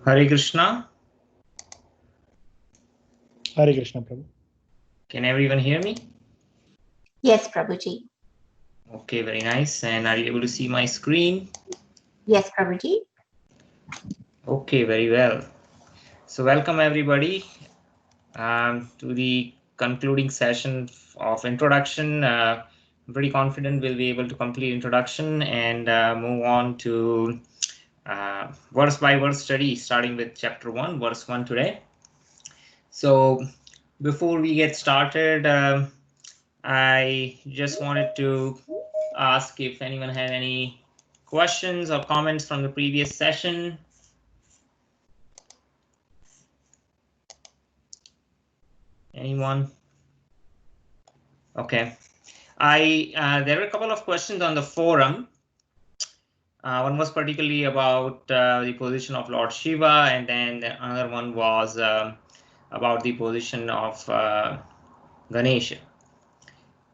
Hare Krishna. Hare Krishna, Prabhu. Can everyone hear me? Yes, Prabhuji. Okay, very nice. And are you able to see my screen? Yes, Prabhuji. Okay, very well. So welcome everybody to the concluding session of introduction. I'm pretty confident we'll be able to complete introduction and move on to verse by verse study, starting with chapter 1, verse 1 today. So before we get started, I just wanted to ask if anyone had any questions or comments from the previous session. Anyone? Okay. There were a couple of questions on the forum. One was particularly about the position of Lord Shiva, and then another one was about the position of Ganesha.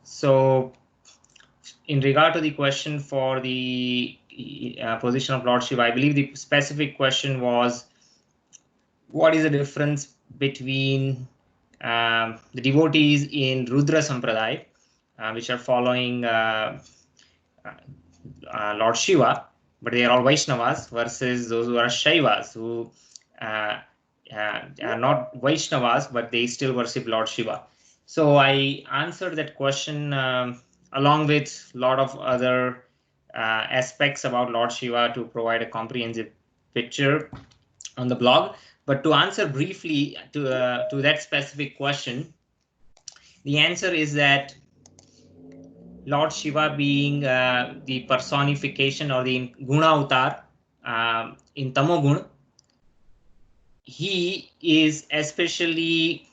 So in regard to the question for the position of Lord Shiva, I believe the specific question was, what is the difference between the devotees in Rudra Sampradaya, which are following Lord Shiva, but they are all Vaishnavas, versus those who are Shaivas, who are not Vaishnavas, but they still worship Lord Shiva. So I answered that question along with a lot of other aspects about Lord Shiva to provide a comprehensive picture on the blog. But to answer briefly to that specific question, the answer is that Lord Shiva, being the personification or the Guna Avatar in Tamogun, he is especially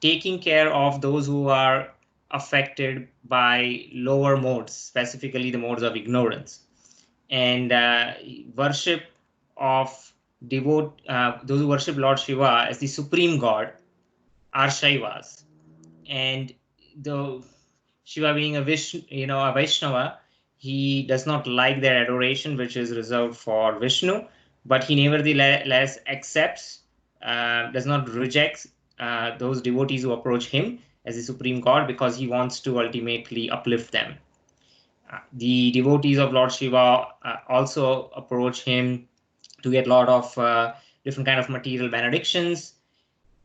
taking care of those who are affected by lower modes, specifically the modes of ignorance. And worship of those who worship Lord Shiva as the supreme god are Shaivas. And the Shiva being a Vaishnava, he does not like their adoration, which is reserved for Vishnu, but he nevertheless accepts does not reject those devotees who approach him as the supreme God, because he wants to ultimately uplift them. The devotees of Lord Shiva also approach him to get a lot of different kind of material benedictions.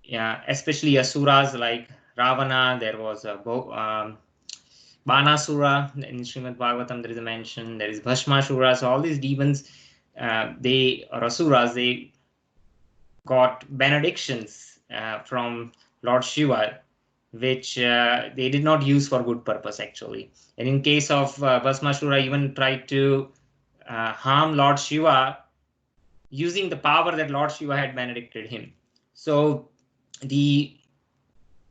Yeah, especially asuras like Ravana. There was a Banasura in Srimad Bhagavatam. There is a mention. There is Bhashmasura. So all these demons, they or asuras, they got benedictions from Lord Shiva, which they did not use for good purpose actually. And in case of Bhasmasura, even tried to harm Lord Shiva using the power that Lord Shiva had benedicted him. So the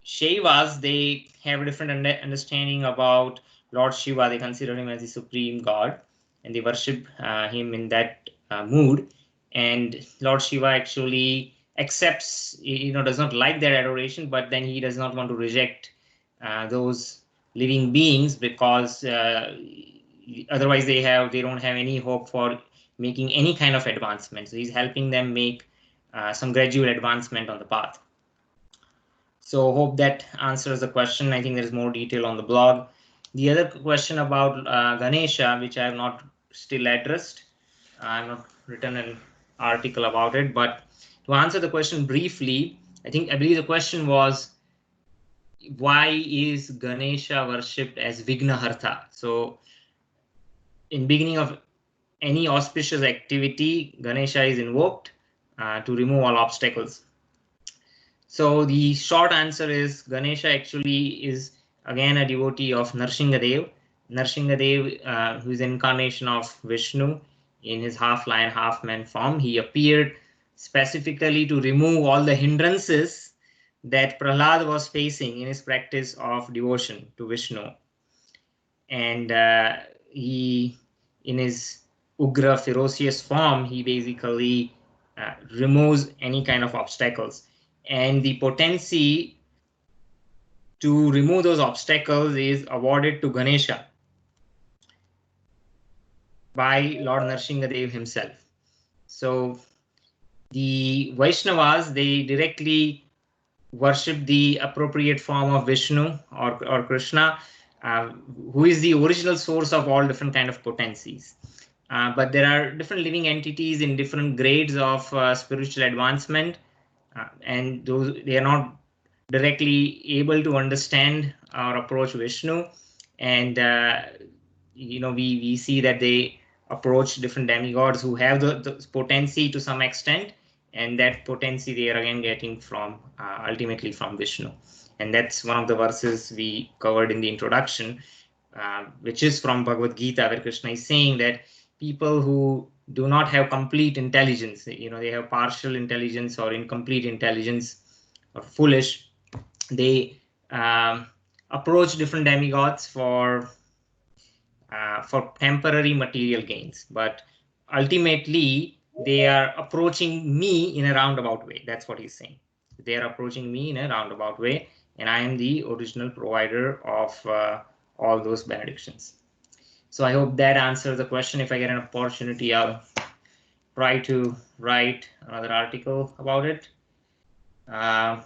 Shaivas, they have a different understanding about Lord Shiva. They consider him as the supreme God, and they worship him in that mood. And Lord Shiva actually accepts, does not like their adoration, but then he does not want to reject those living beings, because otherwise they don't have any hope for making any kind of advancement. So he's helping them make some gradual advancement on the path. So hope that answers the question. I think there's more detail on the blog. The other question about Ganesha, which I have not still addressed, I have not written an article about it, but to answer the question briefly, I believe the question was, why is Ganesha worshipped as Vignahartha? So in beginning of any auspicious activity, Ganesha is invoked to remove all obstacles. So the short answer is Ganesha actually is again a devotee of Narsinghadev. Narsinghadev, who is an incarnation of Vishnu in his half lion, half man form. He appeared specifically to remove all the hindrances that Prahlad was facing in his practice of devotion to Vishnu. And he, in his Ugra, ferocious form, he basically removes any kind of obstacles. And the potency to remove those obstacles is awarded to Ganesha by Lord Narsinghadev himself. So the Vaishnavas, they directly worship the appropriate form of Vishnu or Krishna, who is the original source of all different kind of potencies. But there are different living entities in different grades of spiritual advancement, and those, they are not directly able to understand or approach Vishnu. And we see that they approach different demigods who have the potency to some extent, and that potency they are again getting from ultimately from Vishnu. And that's one of the verses we covered in the introduction, which is from Bhagavad Gita, where Krishna is saying that people who do not have complete intelligence, they have partial intelligence or incomplete intelligence or foolish, they approach different demigods for temporary material gains, but ultimately they are approaching me in a roundabout way. That's what he's saying. They are approaching me in a roundabout way, and I am the original provider of all those benedictions. So I hope that answers the question. If I get an opportunity, I'll try to write another article about it. Yeah,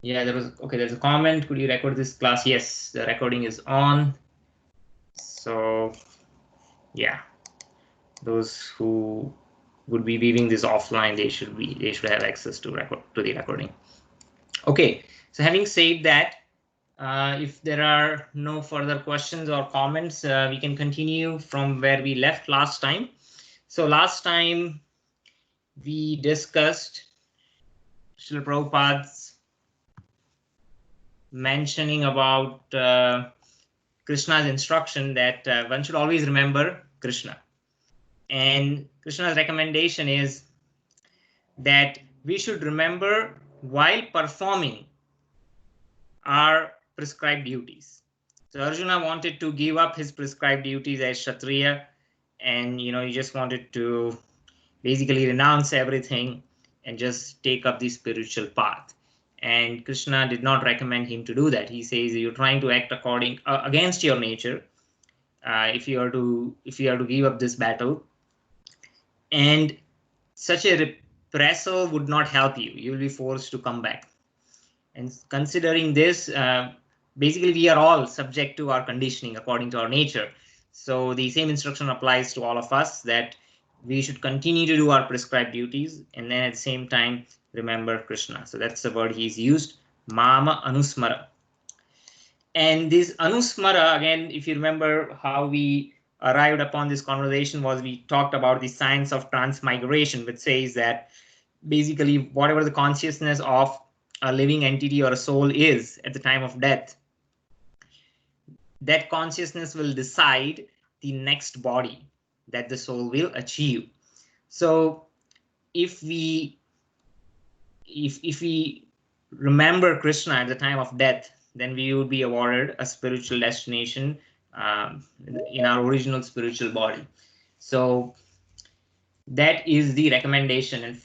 there's a comment. Could you record this class? Yes, the recording is on. So yeah, those who would be viewing this offline, they should have access to the recording. Okay, so having said that, if there are no further questions or comments, we can continue from where we left last time. So last time we discussed Srila Prabhupada's mentioning about Krishna's instruction that one should always remember Krishna. And Krishna's recommendation is that we should remember while performing our prescribed duties. So Arjuna wanted to give up his prescribed duties as Kshatriya, and he just wanted to basically renounce everything and just take up the spiritual path. And Krishna did not recommend him to do that. He says you're trying to act against your nature if you are to give up this battle. And such a Pressure would not help you. You will be forced to come back. And considering this, basically we are all subject to our conditioning according to our nature. So the same instruction applies to all of us, that we should continue to do our prescribed duties and then at the same time remember Krishna. So that's the word he's used, Mama Anusmara. And this Anusmara, again, if you remember how we arrived upon this conversation, was we talked about the science of transmigration, which says that basically whatever the consciousness of a living entity or a soul is at the time of death, that consciousness will decide the next body that the soul will achieve. So if we remember Krishna at the time of death, then we would be awarded a spiritual destination in our original spiritual body. So that is the recommendation, and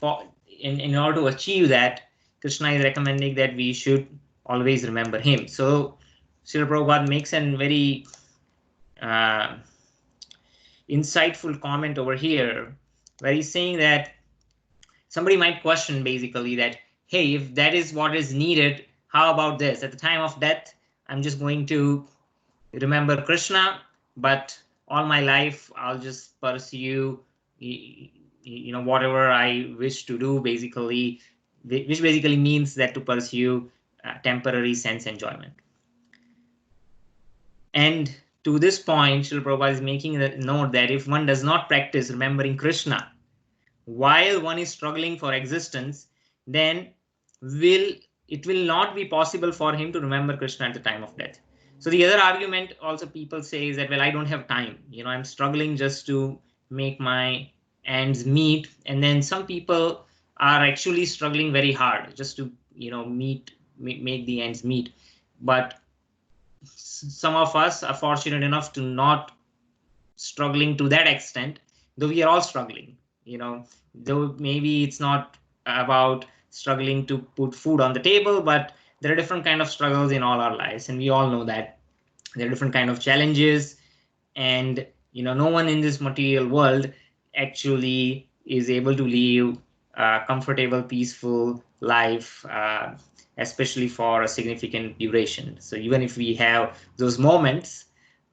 in order to achieve that, Krishna is recommending that we should always remember him. So Srila Prabhupada makes a very insightful comment over here, where he's saying that somebody might question basically that, hey, if that is what is needed, how about this? At the time of death, I'm just going to remember Krishna, but all my life I'll just pursue whatever I wish to do, basically, which basically means that to pursue temporary sense enjoyment. And to this point, Srila Prabhupada is making a note that if one does not practice remembering Krishna while one is struggling for existence, then it will not be possible for him to remember Krishna at the time of death. So the other argument also people say is that, well, I don't have time. I'm struggling just to make my ends meet. And then some people are actually struggling very hard just to, make the ends meet. But some of us are fortunate enough to not struggling to that extent, though we are all struggling, though maybe it's not about struggling to put food on the table, but there are different kind of struggles in all our lives, and we all know that there are different kind of challenges, and no one in this material world actually is able to live a comfortable, peaceful life, especially for a significant duration. So even if we have those moments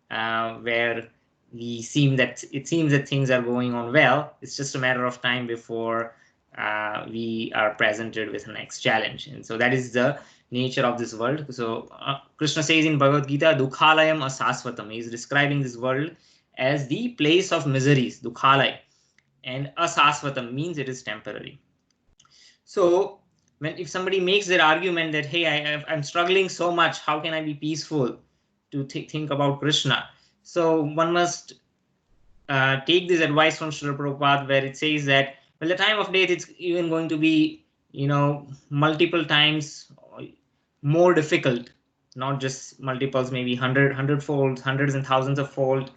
where it seems that things are going on well, it's just a matter of time before we are presented with the next challenge. And so that is the nature of this world. So Krishna says in Bhagavad Gita, Dukhalayam asasvatam. He is describing this world as the place of miseries, Dukhalaya. And asasvatam means it is temporary. So if somebody makes their argument that, hey, I'm struggling so much, how can I be peaceful to think about Krishna? So one must take this advice from Srila Prabhupada, where it says that, well, the time of death, it's even going to be, multiple times more difficult, not just multiples, maybe hundredfold, hundreds and thousands of fold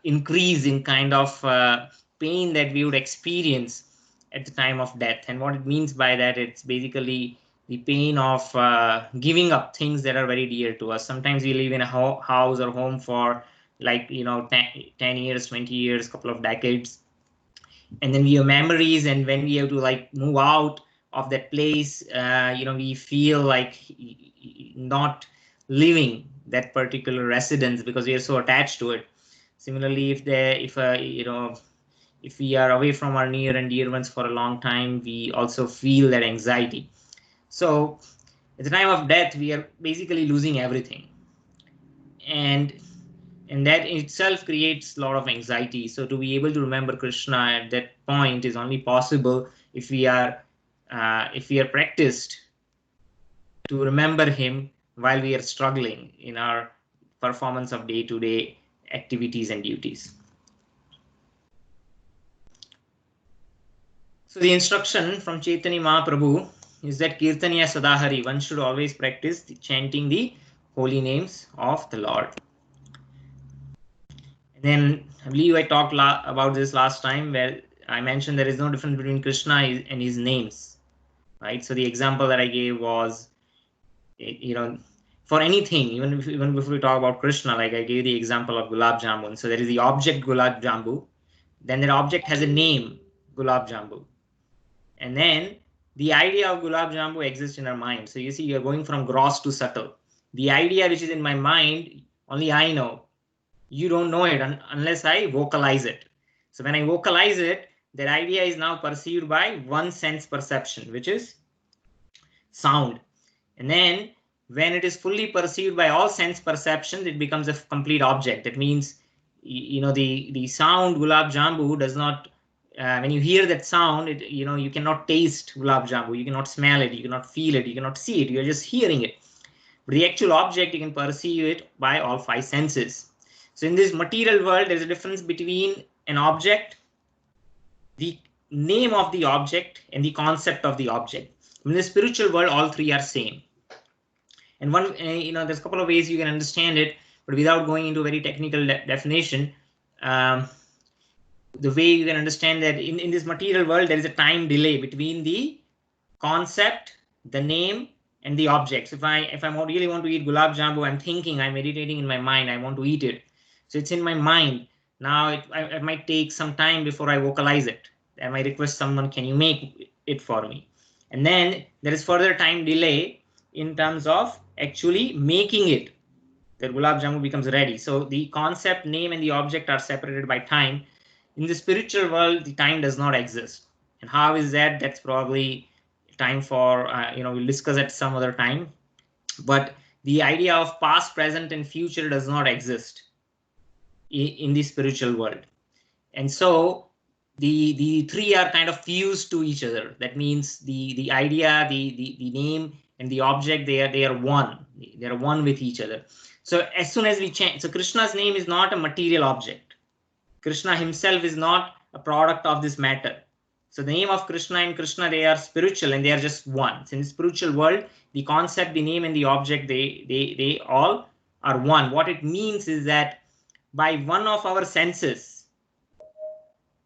increase in kind of pain that we would experience at the time of death. And what it means by that, it's basically the pain of giving up things that are very dear to us. Sometimes we live in a house or home for 10 years, 20 years, couple of decades. And then we have memories, and when we have to move out of that place, we feel like not living that particular residence because we are so attached to it. Similarly, if we are away from our near and dear ones for a long time, we also feel that anxiety. So at the time of death, we are basically losing everything. And that in itself creates a lot of anxiety. So to be able to remember Krishna at that point is only possible if we are practiced to remember him while we are struggling in our performance of day-to-day activities and duties. So the instruction from Chaitanya Mahaprabhu is that Kirtaniya Sadahari, one should always practice chanting the holy names of the Lord. And then I believe I talked about this last time, where I mentioned there is no difference between Krishna and his names, right? So the example that I gave was, for anything, even before we talk about Krishna, like I gave the example of Gulab Jamun. So there is the object Gulab Jambu, then that object has a name, Gulab Jambu. And then the idea of gulab jambu exists in our mind. So you see, you're going from gross to subtle. The idea which is in my mind, only I know. You don't know it unless I vocalize it. So when I vocalize it, that idea is now perceived by one sense perception, which is sound. And then when it is fully perceived by all sense perceptions, it becomes a complete object. That means, the sound gulab jambu does not, when you hear that sound, you cannot taste gulab jambu, you cannot smell it, you cannot feel it, you cannot see it, you're just hearing it. But the actual object, you can perceive it by all five senses. So in this material world, there's a difference between an object, the name of the object, and the concept of the object. In the spiritual world, all three are same. And one, there's a couple of ways you can understand it, but without going into a very technical definition, the way you can understand that in this material world, there is a time delay between the concept, the name, and the objects. If I really want to eat gulab jambu, I'm thinking, I'm meditating in my mind, I want to eat it. So it's in my mind. Now it might take some time before I vocalize it. I might request someone, can you make it for me? And then there is further time delay in terms of actually making it. The gulab jamun becomes ready. So the concept, name, and the object are separated by time. In the spiritual world, the time does not exist. And how is that? That's probably time for, we'll discuss at some other time. But the idea of past, present, and future does not exist in the spiritual world. And so the three are kind of fused to each other. That means the idea, the name, and the object, they are one. They are one with each other. So as soon as we change, so Krishna's name is not a material object. Krishna himself is not a product of this matter. So the name of Krishna and Krishna, they are spiritual and they are just one. So in the spiritual world, the concept, the name, and the object, they all are one. What it means is that by one of our senses,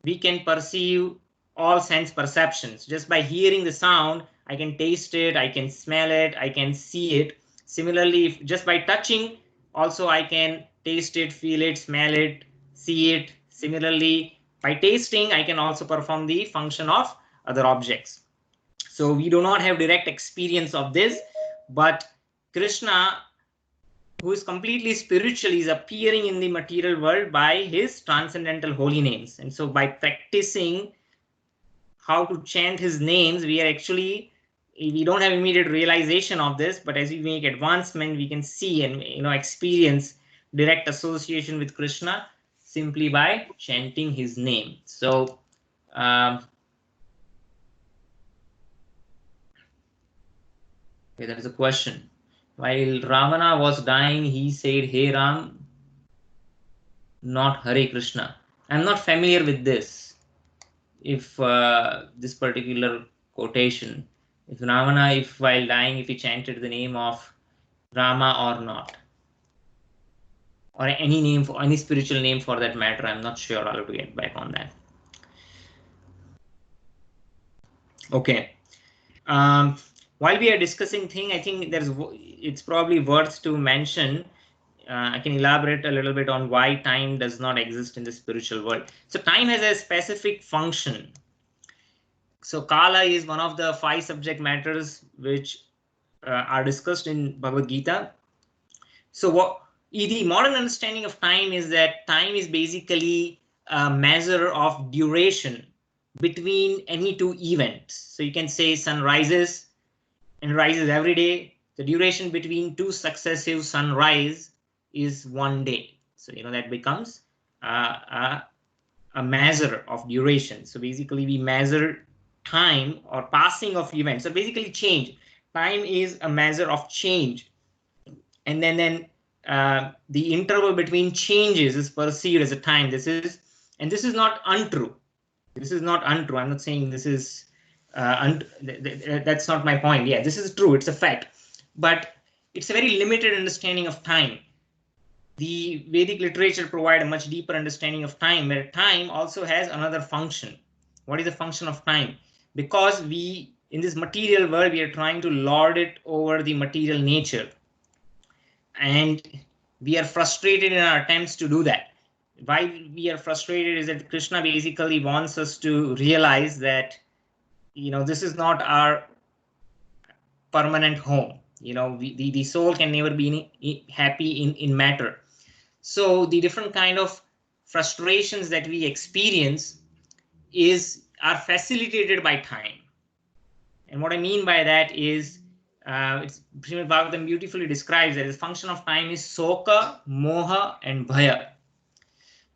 we can perceive all sense perceptions. Just by hearing the sound, I can taste it, I can smell it, I can see it. Similarly, just by touching, also I can taste it, feel it, smell it, see it. Similarly, by tasting, I can also perform the function of other objects. So we do not have direct experience of this, but Krishna, who is completely spiritual, is appearing in the material world by his transcendental holy names. And so by practicing how to chant his names, we don't have immediate realization of this, but as we make advancement, we can see and experience direct association with Krishna simply by chanting his name. So okay, that is a question. While Ravana was dying, he said, "Hey Ram," not Hare Krishna. I'm not familiar with this. If this particular quotation, if Ravana, if while dying, if he chanted the name of Rama or not, or any name, for any spiritual name for that matter, I'm not sure. I'll have to get back on that. Okay. While we are discussing thing, I think it's probably worth to mention. I can elaborate a little bit on why time does not exist in the spiritual world. So time has a specific function. So Kala is one of the 5 subject matters which are discussed in Bhagavad Gita. So the modern understanding of time is that time is basically a measure of duration between any 2 events. So you can say sun rises and rises every day. The duration between 2 successive sunrise is 1 day. So that becomes a measure of duration. So basically we measure time or passing of events. So basically change. Time is a measure of change. And then the interval between changes is perceived as a time. This is not untrue. This is not untrue. I'm not saying this is that's not my point. Yeah, this is true. It's a fact. But it's a very limited understanding of time. The Vedic literature provide a much deeper understanding of time, where time also has another function. What is the function of time? Because we, in this material world, we are trying to lord it over the material nature. And we are frustrated in our attempts to do that. Why we are frustrated is that Krishna basically wants us to realize that this is not our permanent home. The soul can never be happy in matter. So the different kind of frustrations that we experience are facilitated by time. And what I mean by that is, Srimad Bhagavatam beautifully describes that the function of time is soka, moha, and bhaya.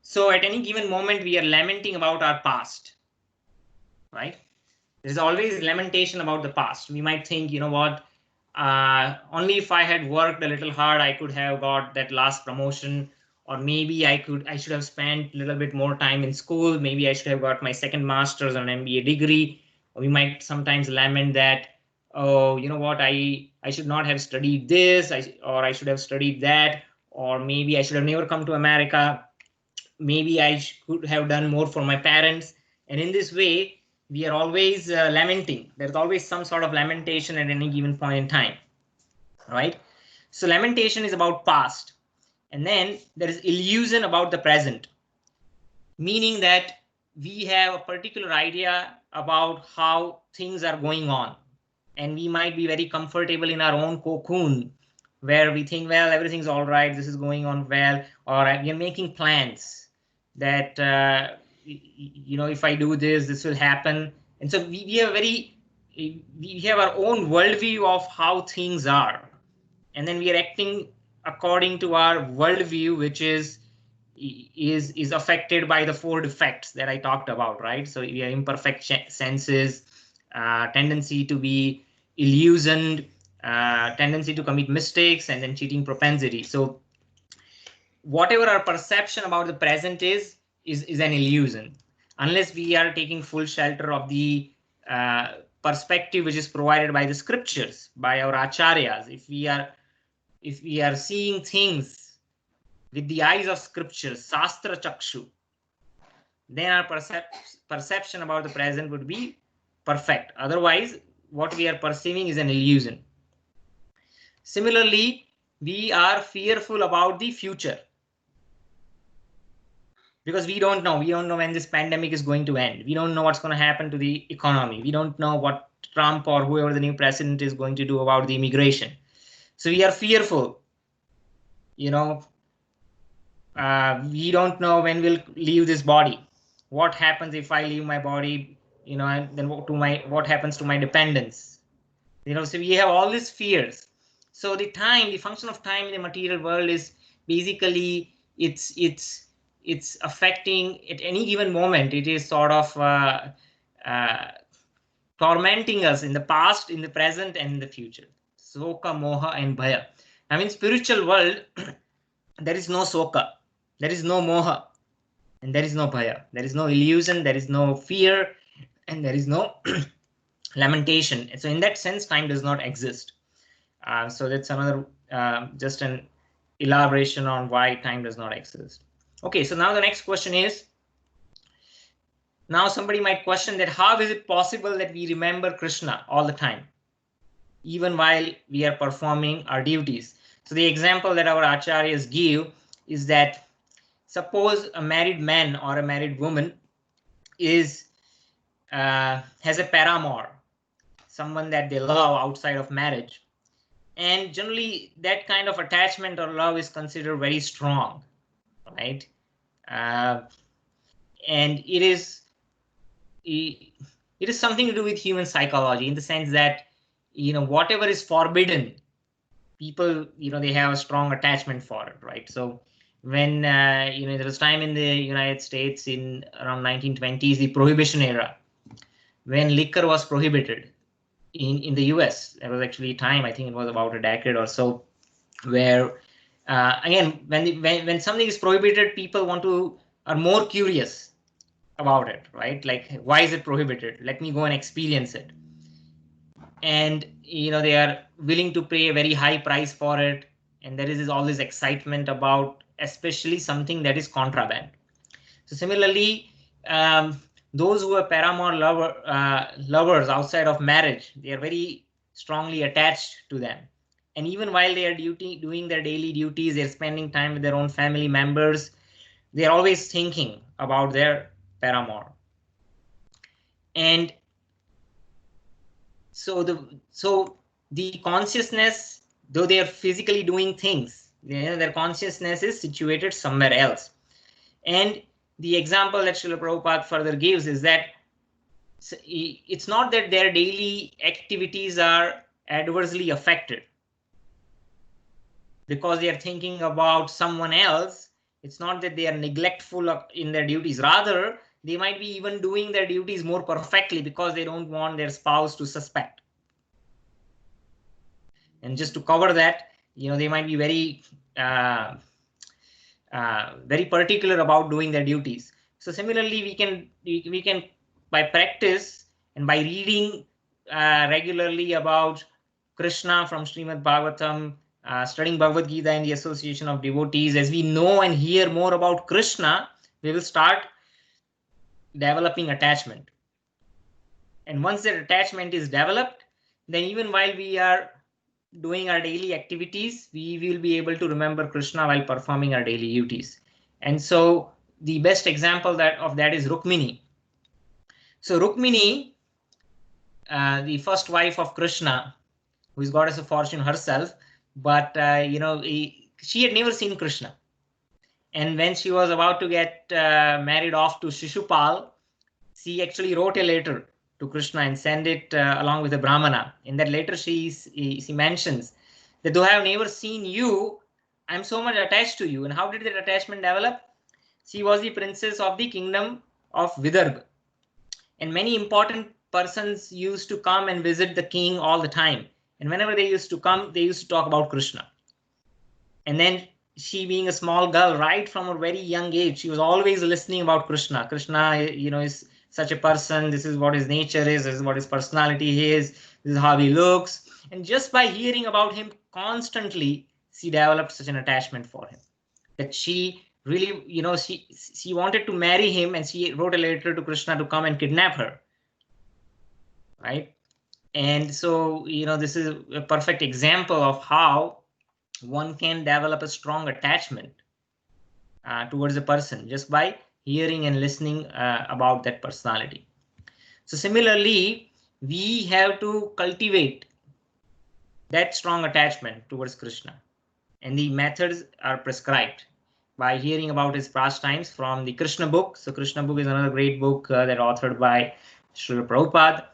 So at any given moment, we are lamenting about our past, right? There's always lamentation about the past. We might think, what, only if I had worked a little hard, I could have got that last promotion, or maybe I should have spent a little bit more time in school. Maybe I should have got my second master's or an MBA degree. Or we might sometimes lament that, oh, you know what, I should not have studied this, or I should have studied that, or maybe I should have never come to America. Maybe I could have done more for my parents. And in this way, we are always lamenting. There's always some sort of lamentation at any given point in time, right? So lamentation is about past. And then there is illusion about the present, meaning that we have a particular idea about how things are going on. And we might be very comfortable in our own cocoon, where we think, well, everything's all right, this is going on well, or we are making plans that, if I do this, this will happen. And so we have our own worldview of how things are. And then we are acting according to our worldview, which is affected by the four defects that I talked about, right? So we have imperfect senses, tendency to be illusioned, tendency to commit mistakes, and then cheating propensity. So whatever our perception about the present is an illusion, unless we are taking full shelter of the perspective which is provided by the scriptures, by our acharyas. If we are seeing things with the eyes of scriptures, sastra chakshu, then our perception about the present would be perfect. Otherwise, what we are perceiving is an illusion. Similarly, we are fearful about the future, because we don't know when this pandemic is going to end. We don't know what's going to happen to the economy. We don't know what Trump or whoever the new president is going to do about the immigration. So we are fearful. We don't know when we'll leave this body. What happens if I leave my body? And then what happens to my dependents? So we have all these fears. So the function of time in the material world is basically it's affecting at any given moment. It is sort of tormenting us in the past, in the present, and in the future. Soka, moha, and bhaya. I mean, spiritual world, there is no soka, there is no moha, and there is no bhaya. There is no illusion, there is no fear, and there is no lamentation. So in that sense, time does not exist. So that's another, just an elaboration on why time does not exist. Okay, so now the next question is, now somebody might question that how is it possible that we remember Krishna all the time, even while we are performing our duties? So the example that our acharyas give is that suppose a married man or a married woman has a paramour, someone that they love outside of marriage. And generally that kind of attachment or love is considered very strong, right? And it is something to do with human psychology, in the sense that, whatever is forbidden, people, they have a strong attachment for it, right? So when, there was time in the United States in around 1920s, the Prohibition era, when liquor was prohibited in the US. There was actually a time, I think it was about a decade or so, where again, when something is prohibited, people are more curious about it, right? Like, why is it prohibited? Let me go and experience it. And they are willing to pay a very high price for it, and there is all this excitement about especially something that is contraband. So similarly, those who are paramour lovers outside of marriage, they are very strongly attached to them. And even while they are doing their daily duties, they're spending time with their own family members, they're always thinking about their paramour. And So the consciousness, though they are physically doing things, their consciousness is situated somewhere else. And the example that Srila Prabhupada further gives is that it's not that their daily activities are adversely affected because they are thinking about someone else. It's not that they are neglectful in their duties. Rather, they might be even doing their duties more perfectly because they don't want their spouse to suspect. And just to cover that, they might be very very particular about doing their duties. So similarly, we can by practice and by reading regularly about Krishna from Srimad Bhagavatam, studying Bhagavad Gita in the association of devotees, as we know and hear more about Krishna, we will start developing attachment. And once that attachment is developed, then even while we are doing our daily activities, we will be able to remember Krishna while performing our daily duties. And so the best example of that is Rukmini. So Rukmini, the first wife of Krishna, who is goddess of fortune herself, but she had never seen Krishna. And when she was about to get married off to Shishupal, she actually wrote a letter to Krishna and sent it along with a Brahmana. In that letter, she mentions that though I have never seen you, I'm so much attached to you. And how did that attachment develop? She was the princess of the kingdom of Vidarbha. And many important persons used to come and visit the king all the time. And whenever they used to come, they used to talk about Krishna. And then she, being a small girl, right from a very young age, she was always listening about Krishna. Krishna, is such a person. This is what his nature is. This is what his personality is. This is how he looks. And just by hearing about him constantly, she developed such an attachment for him that she really, she wanted to marry him, and she wrote a letter to Krishna to come and kidnap her. Right. And so, this is a perfect example of how one can develop a strong attachment towards a person just by hearing and listening about that personality. So similarly, we have to cultivate that strong attachment towards Krishna, and the methods are prescribed by hearing about his pastimes from the Krishna book. So Krishna book is another great book that authored by Srila Prabhupada,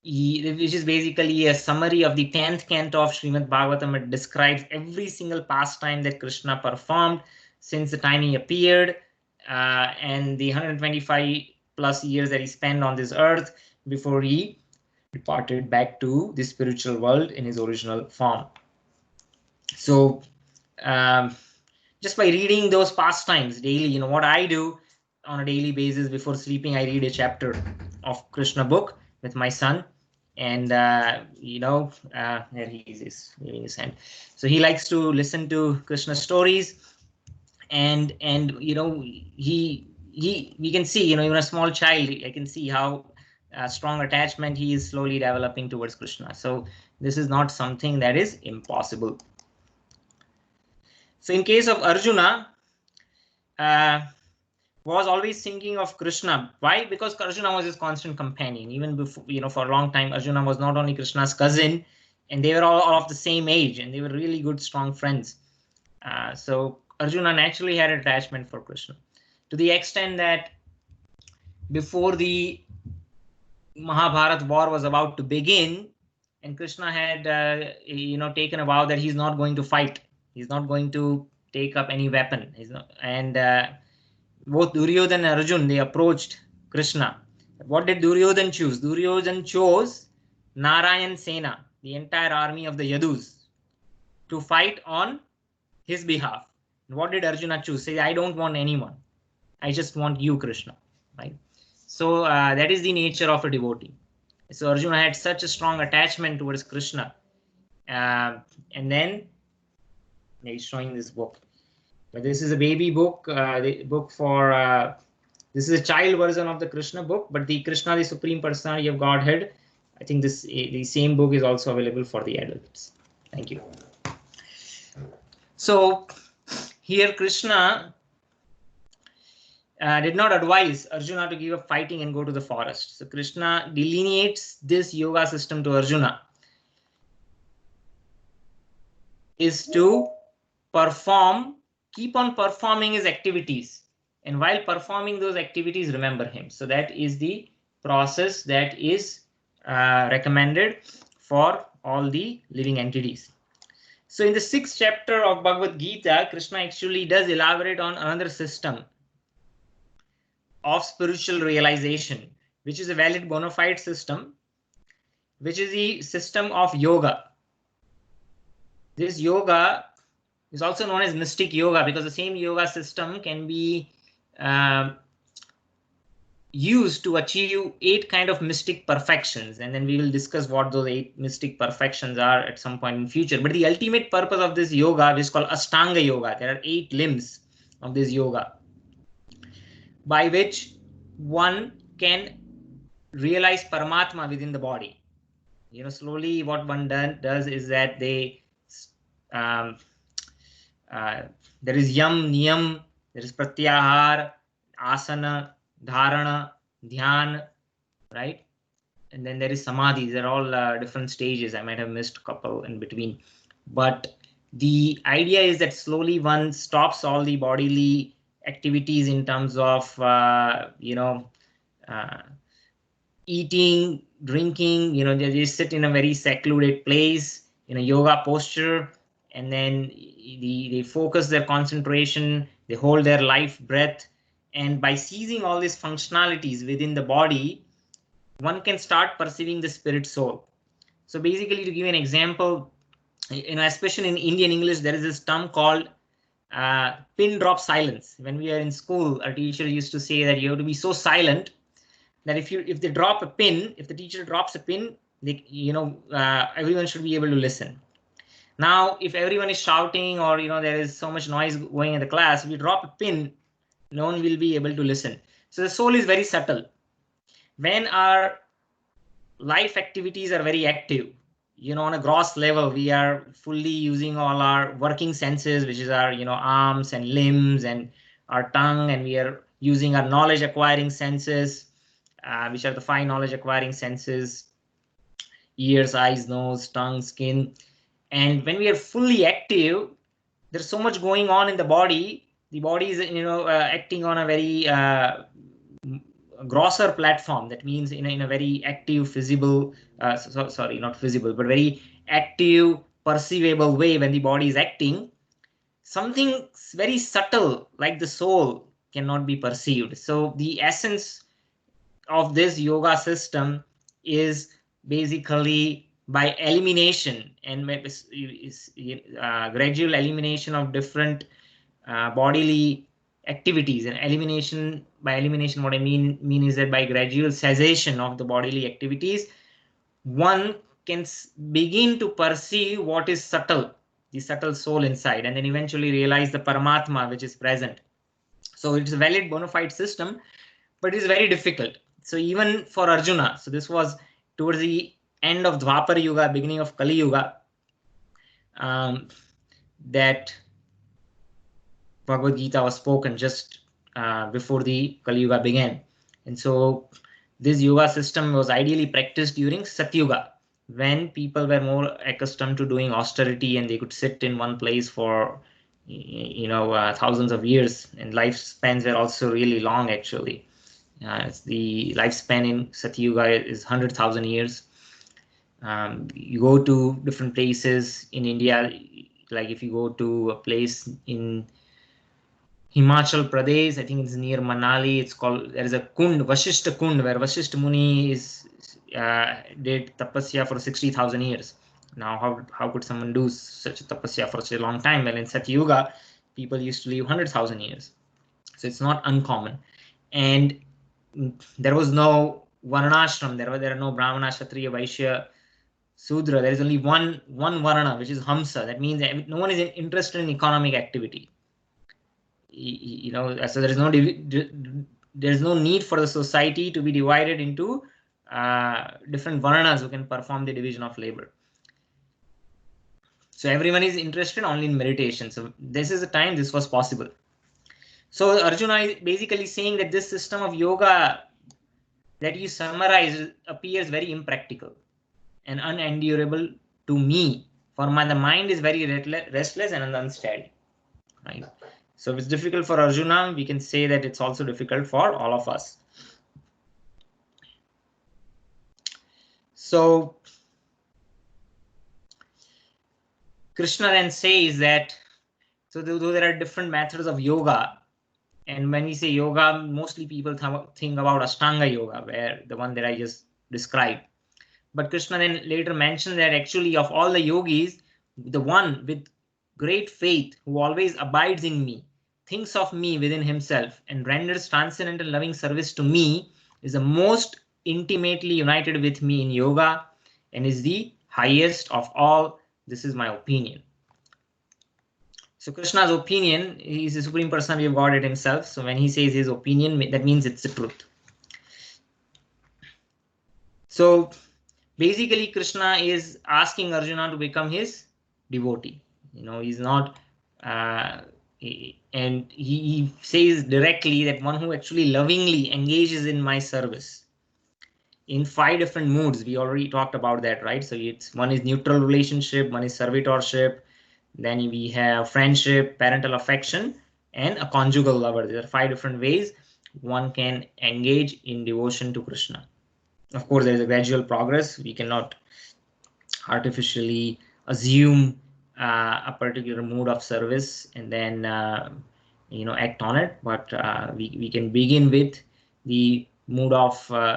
which is basically a summary of the 10th canto of Srimad Bhagavatam. It describes every single pastime that Krishna performed since the time he appeared and the 125 plus years that he spent on this earth before he departed back to the spiritual world in his original form. So just by reading those pastimes daily, what I do on a daily basis before sleeping, I read a chapter of Krishna book with my son. And there he is waving his hand. So he likes to listen to Krishna stories, and we can see, even a small child, I can see how strong attachment he is slowly developing towards Krishna. So this is not something that is impossible. So in case of Arjuna, was always thinking of Krishna. Why? Because Arjuna was his constant companion. Even before, for a long time, Arjuna was not only Krishna's cousin, and they were all of the same age, and they were really good, strong friends. So Arjuna naturally had an attachment for Krishna, to the extent that before the Mahabharata war was about to begin, and Krishna had, taken a vow that he's not going to fight. He's not going to take up any weapon. He's not, and both Duryodhana and Arjun, they approached Krishna. What did Duryodhana choose? Duryodhana chose Narayan Sena, the entire army of the Yadus, to fight on his behalf. And what did Arjuna choose? Say, I don't want anyone. I just want you, Krishna. Right? So that is the nature of a devotee. So Arjuna had such a strong attachment towards Krishna. And then he's showing this book. But this is a baby book, the book for, this is a child version of the Krishna book, but the Krishna, the Supreme Personality of Godhead, I think the same book is also available for the adults. Thank you. So here Krishna did not advise Arjuna to give up fighting and go to the forest. So Krishna delineates this yoga system to Arjuna is to keep on performing his activities, and while performing those activities, remember him. So that is the process that is recommended for all the living entities. So in the 6th chapter of Bhagavad Gita, Krishna actually does elaborate on another system of spiritual realization, which is a valid bona fide system, which is the system of yoga. This yoga is also known as mystic yoga, because the same yoga system can be used to achieve 8 kind of mystic perfections, and then we will discuss what those 8 mystic perfections are at some point in future. But the ultimate purpose of this yoga, which is called Ashtanga yoga, there are 8 limbs of this yoga by which one can realize Paramatma within the body. Slowly what one does is that there is yam, niyam, there is pratyahar, asana, dharana, dhyan, right? And then there is samadhi. These are all different stages. I might have missed a couple in between. But the idea is that slowly one stops all the bodily activities in terms of, eating, drinking, they just sit in a very secluded place in a yoga posture, and then they focus their concentration, they hold their life breath, and by seizing all these functionalities within the body, one can start perceiving the spirit soul. So basically, to give an example, especially in Indian English, there is this term called pin drop silence. When we are in school, our teacher used to say that you have to be so silent that if they drop a pin, if the teacher drops a pin, everyone should be able to listen. Now, if everyone is shouting or there is so much noise going in the class, if you drop a pin, no one will be able to listen. So the soul is very subtle. When our life activities are very active, on a gross level, we are fully using all our working senses, which is our arms and limbs and our tongue, and we are using our knowledge acquiring senses, which are the 5 knowledge acquiring senses: ears, eyes, nose, tongue, skin. And when we are fully active, there's so much going on in the body. The body is acting on a very grosser platform. That means in a very active, visible, sorry, not visible, but very active, perceivable way. When the body is acting, something very subtle like the soul cannot be perceived. So the essence of this yoga system is basically by elimination and gradual elimination of different bodily activities. And by elimination, what I mean is that by gradual cessation of the bodily activities, one can begin to perceive what is subtle, the subtle soul inside, and then eventually realize the Paramatma which is present. So it's a valid bona fide system, but it's very difficult. So even for Arjuna, so this was towards the end of Dwapar Yuga, beginning of Kali Yuga, that Bhagavad Gita was spoken just before the Kali Yuga began. And so this yoga system was ideally practiced during Satyuga, when people were more accustomed to doing austerity and they could sit in one place for thousands of years, and lifespans were also really long actually. The lifespan in Satyuga is 100,000 years. You go to different places in India, like if you go to a place in Himachal Pradesh, I think it's near Manali. There is a Kund, Vashishta Kund, where Vashishta Muni did tapasya for 60,000 years. Now, how could someone do such a tapasya for such a long time? Well, in Satyuga, people used to live 100,000 years. So it's not uncommon. And there was no varnashram. There are no Brahmana, Kshatriya, Vaishya, Sudra. There is only one varna, which is Hamsa. That means that no one is interested in economic activity. So there is no need for the society to be divided into different varnas who can perform the division of labor. So everyone is interested only in meditation. So this is the time this was possible. So Arjuna is basically saying that this system of yoga that you summarize appears very impractical and unendurable to me, for the mind is very restless and unsteady. Right? So if it's difficult for Arjuna, we can say that it's also difficult for all of us. So Krishna then says that, so though there are different methods of yoga, and when we say yoga, mostly people think about Ashtanga yoga, where the one that I just described. But Krishna then later mentioned that actually of all the yogis, the one with great faith who always abides in me, thinks of me within himself, and renders transcendental loving service to me is the most intimately united with me in yoga and is the highest of all. This is my opinion. So Krishna's opinion, he is the Supreme Personality of Godhead himself. So when he says his opinion, that means it's the truth. So basically, Krishna is asking Arjuna to become his devotee. He's not, and he says directly that one who actually lovingly engages in my service in 5 different moods. We already talked about that, right? So one is neutral relationship, one is servitorship, then we have friendship, parental affection, and a conjugal lover. There are 5 different ways one can engage in devotion to Krishna. Of course, there is a gradual progress. We cannot artificially assume a particular mode of service and then act on it, but we can begin with the mode of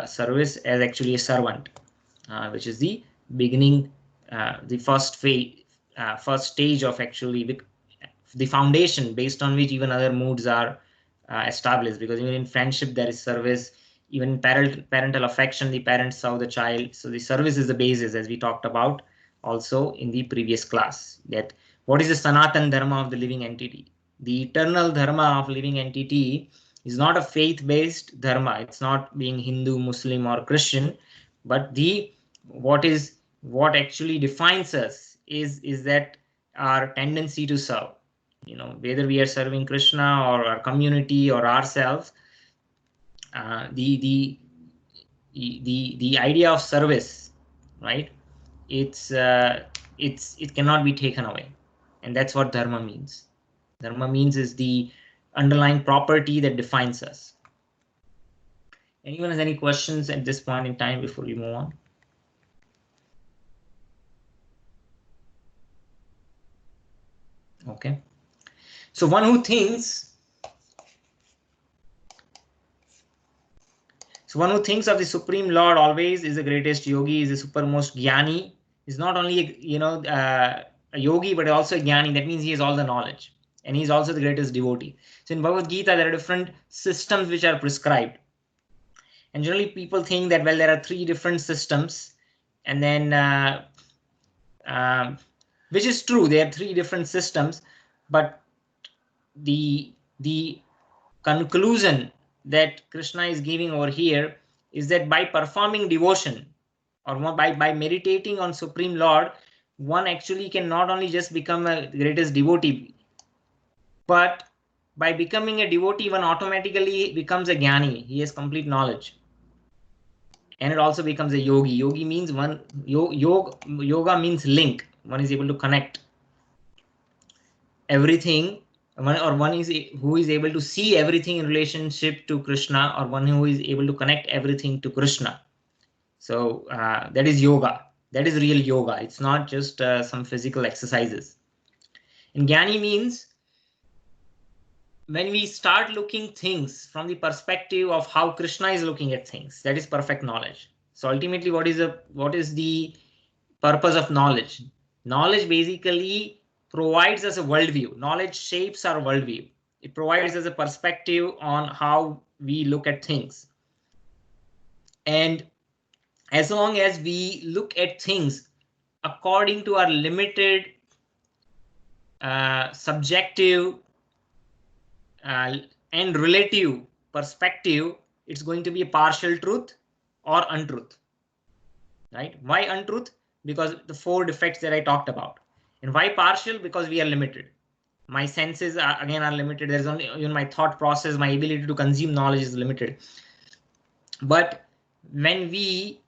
service as actually a servant, which is the beginning, the first stage of actually the foundation based on which even other modes are established. Because even in friendship there is service, even in parental affection the parents serve the child. So the service is the basis, as we talked about also in the previous class, that what is the Sanatan Dharma of the living entity. The eternal dharma of living entity is not a faith-based dharma. It's not being Hindu, Muslim, or Christian, but what actually defines us is that our tendency to serve. Whether we are serving Krishna or our community or ourselves, the idea of service, right? It cannot be taken away, and that's what dharma means. Dharma means is the underlying property that defines us. Anyone has any questions at this point in time before we move on? Okay. So one who thinks of the Supreme Lord always is the greatest yogi, is the supermost jnani, is not only a yogi but also a jnani. That means he has all the knowledge, and he's also the greatest devotee. So in Bhagavad Gita there are different systems which are prescribed, and generally people think that, well, there are 3 different systems, and then which is true, there are 3 different systems, but the conclusion that Krishna is giving over here is that by performing devotion or by meditating on Supreme Lord, one actually can not only just become a greatest devotee, but by becoming a devotee, one automatically becomes a jnani. He has complete knowledge. And it also becomes a yogi. Yogi means yoga means link. One is able to connect everything. One is who is able to see everything in relationship to Krishna, or one who is able to connect everything to Krishna. So that is yoga. That is real yoga. It's not just some physical exercises. And jnani means when we start looking things from the perspective of how Krishna is looking at things. That is perfect knowledge. So ultimately, what is the purpose of knowledge? Knowledge basically provides us a worldview. Knowledge shapes our worldview. It provides us a perspective on how we look at things. And as long as we look at things according to our limited subjective and relative perspective, it's going to be a partial truth or untruth. Right? Why untruth? Because the 4 defects that I talked about. And why partial? Because we are limited. My senses are limited. There's only, you know, my thought process, my ability to consume knowledge is limited. But when we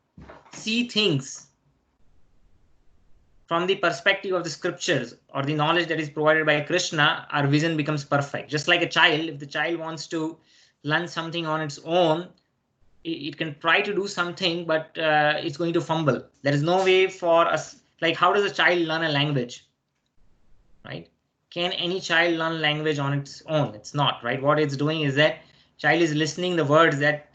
see things from the perspective of the scriptures or the knowledge that is provided by Krishna, our vision becomes perfect. Just like a child, if the child wants to learn something on its own, it can try to do something, but it's going to fumble. There is no way for us. Like, how does a child learn a language, right? Can any child learn language on its own? It's not, right? What it's doing is that child is listening the words that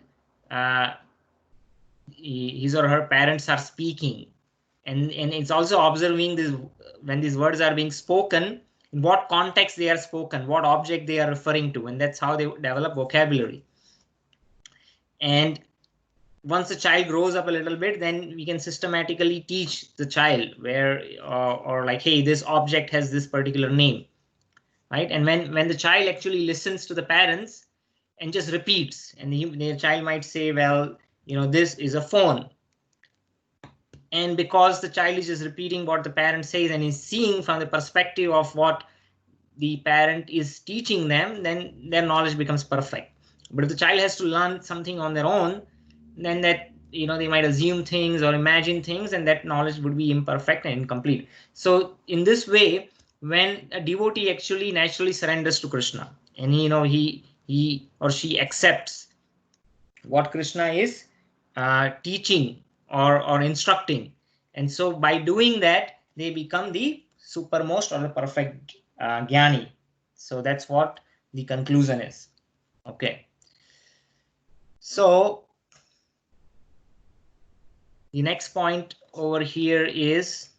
his or her parents are speaking, and it's also observing this when these words are being spoken, in what context they are spoken, what object they are referring to, and that's how they develop vocabulary. And once the child grows up a little bit, then we can systematically teach the child where or like, hey, this object has this particular name, right? And when the child actually listens to the parents and just repeats, and the child might say, well, you know, this is a phone. And because the child is just repeating what the parent says and is seeing from the perspective of what the parent is teaching them, then their knowledge becomes perfect. But if the child has to learn something on their own, then that, you know, they might assume things or imagine things, and that knowledge would be imperfect and incomplete. So in this way, when a devotee actually naturally surrenders to Krishna, and you know, he or she accepts what Krishna is teaching or instructing, and so by doing that, they become the supermost or the perfect jnani. So that's what the conclusion is. Okay. So the next point over here is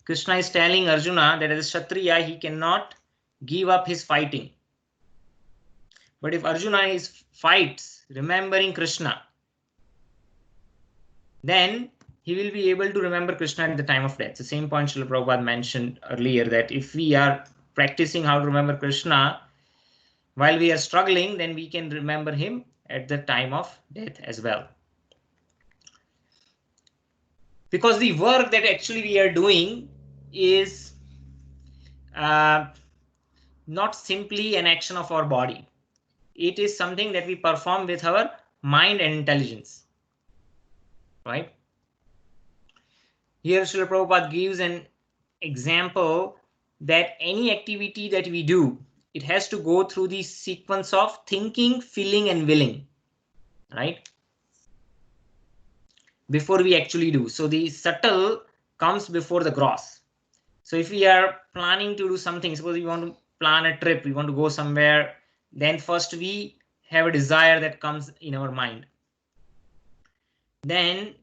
Krishna is telling Arjuna that as a Kshatriya, he cannot give up his fighting. But if Arjuna fights remembering Krishna, then he will be able to remember Krishna at the time of death. The same point Srila Prabhupada mentioned earlier, that if we are practicing how to remember Krishna while we are struggling, then we can remember him at the time of death as well. Because the work that actually we are doing is not simply an action of our body. It is something that we perform with our mind and intelligence, right? Here Srila Prabhupada gives an example that any activity that we do, it has to go through the sequence of thinking, feeling, and willing, right? Before we actually do. So the subtle comes before the gross. So if we are planning to do something, suppose we want to plan a trip, we want to go somewhere, then first we have a desire that comes in our mind. Then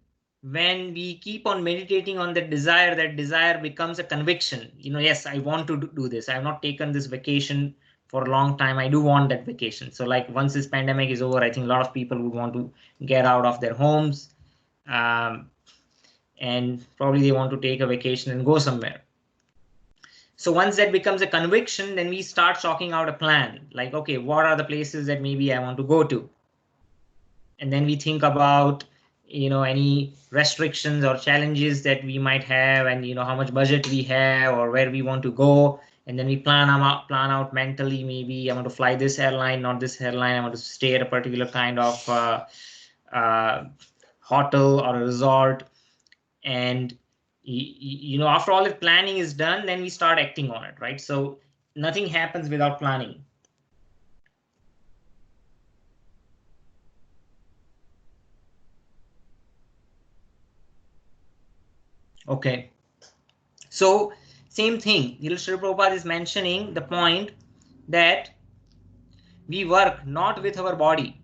when we keep on meditating on that desire becomes a conviction. You know, yes, I want to do this. I have not taken this vacation for a long time. I do want that vacation. So like once this pandemic is over, I think a lot of people would want to get out of their homes. And probably they want to take a vacation and go somewhere. So once that becomes a conviction, then we start chalking out a plan. Like, okay, what are the places that maybe I want to go to? And then we think about, you know, any restrictions or challenges that we might have, and you know, how much budget we have or where we want to go. And then we plan out mentally, maybe I want to fly this airline, not this airline. I want to stay at a particular kind of hotel or a resort. And you know, after all the planning is done, then we start acting on it, right? So nothing happens without planning. Okay, so same thing. Srila Prabhupada is mentioning the point that we work not with our body,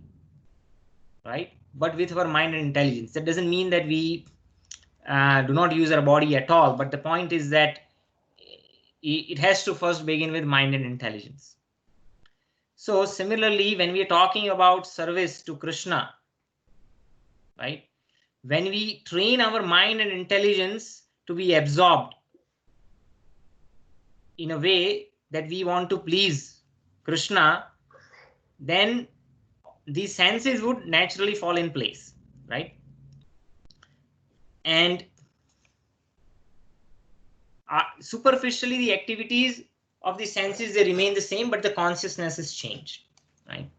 right, but with our mind and intelligence. That doesn't mean that we do not use our body at all, but the point is that it has to first begin with mind and intelligence. So similarly, when we are talking about service to Krishna, right, when we train our mind and intelligence to be absorbed in a way that we want to please Krishna, then these senses would naturally fall in place, right? And superficially, the activities of the senses, they remain the same, but the consciousness is changed, right?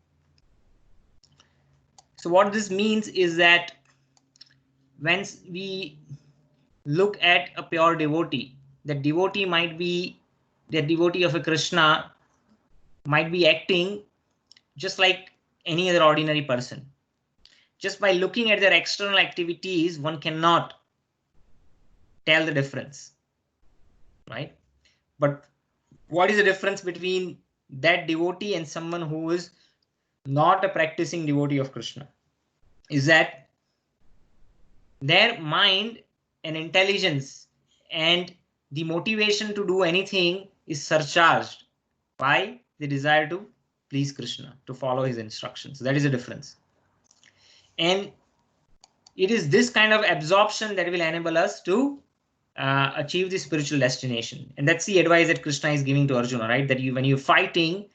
So what this means is that when we look at a pure devotee, the devotee of a Krishna might be acting just like any other ordinary person. Just by looking at their external activities, one cannot tell the difference, right? But what is the difference between that devotee and someone who is not a practicing devotee of Krishna? Is that their mind and intelligence and the motivation to do anything is surcharged by the desire to please Krishna, to follow his instructions. That is a difference. And it is this kind of absorption that will enable us to achieve the spiritual destination. And that's the advice that Krishna is giving to Arjuna, right? That when you're fighting,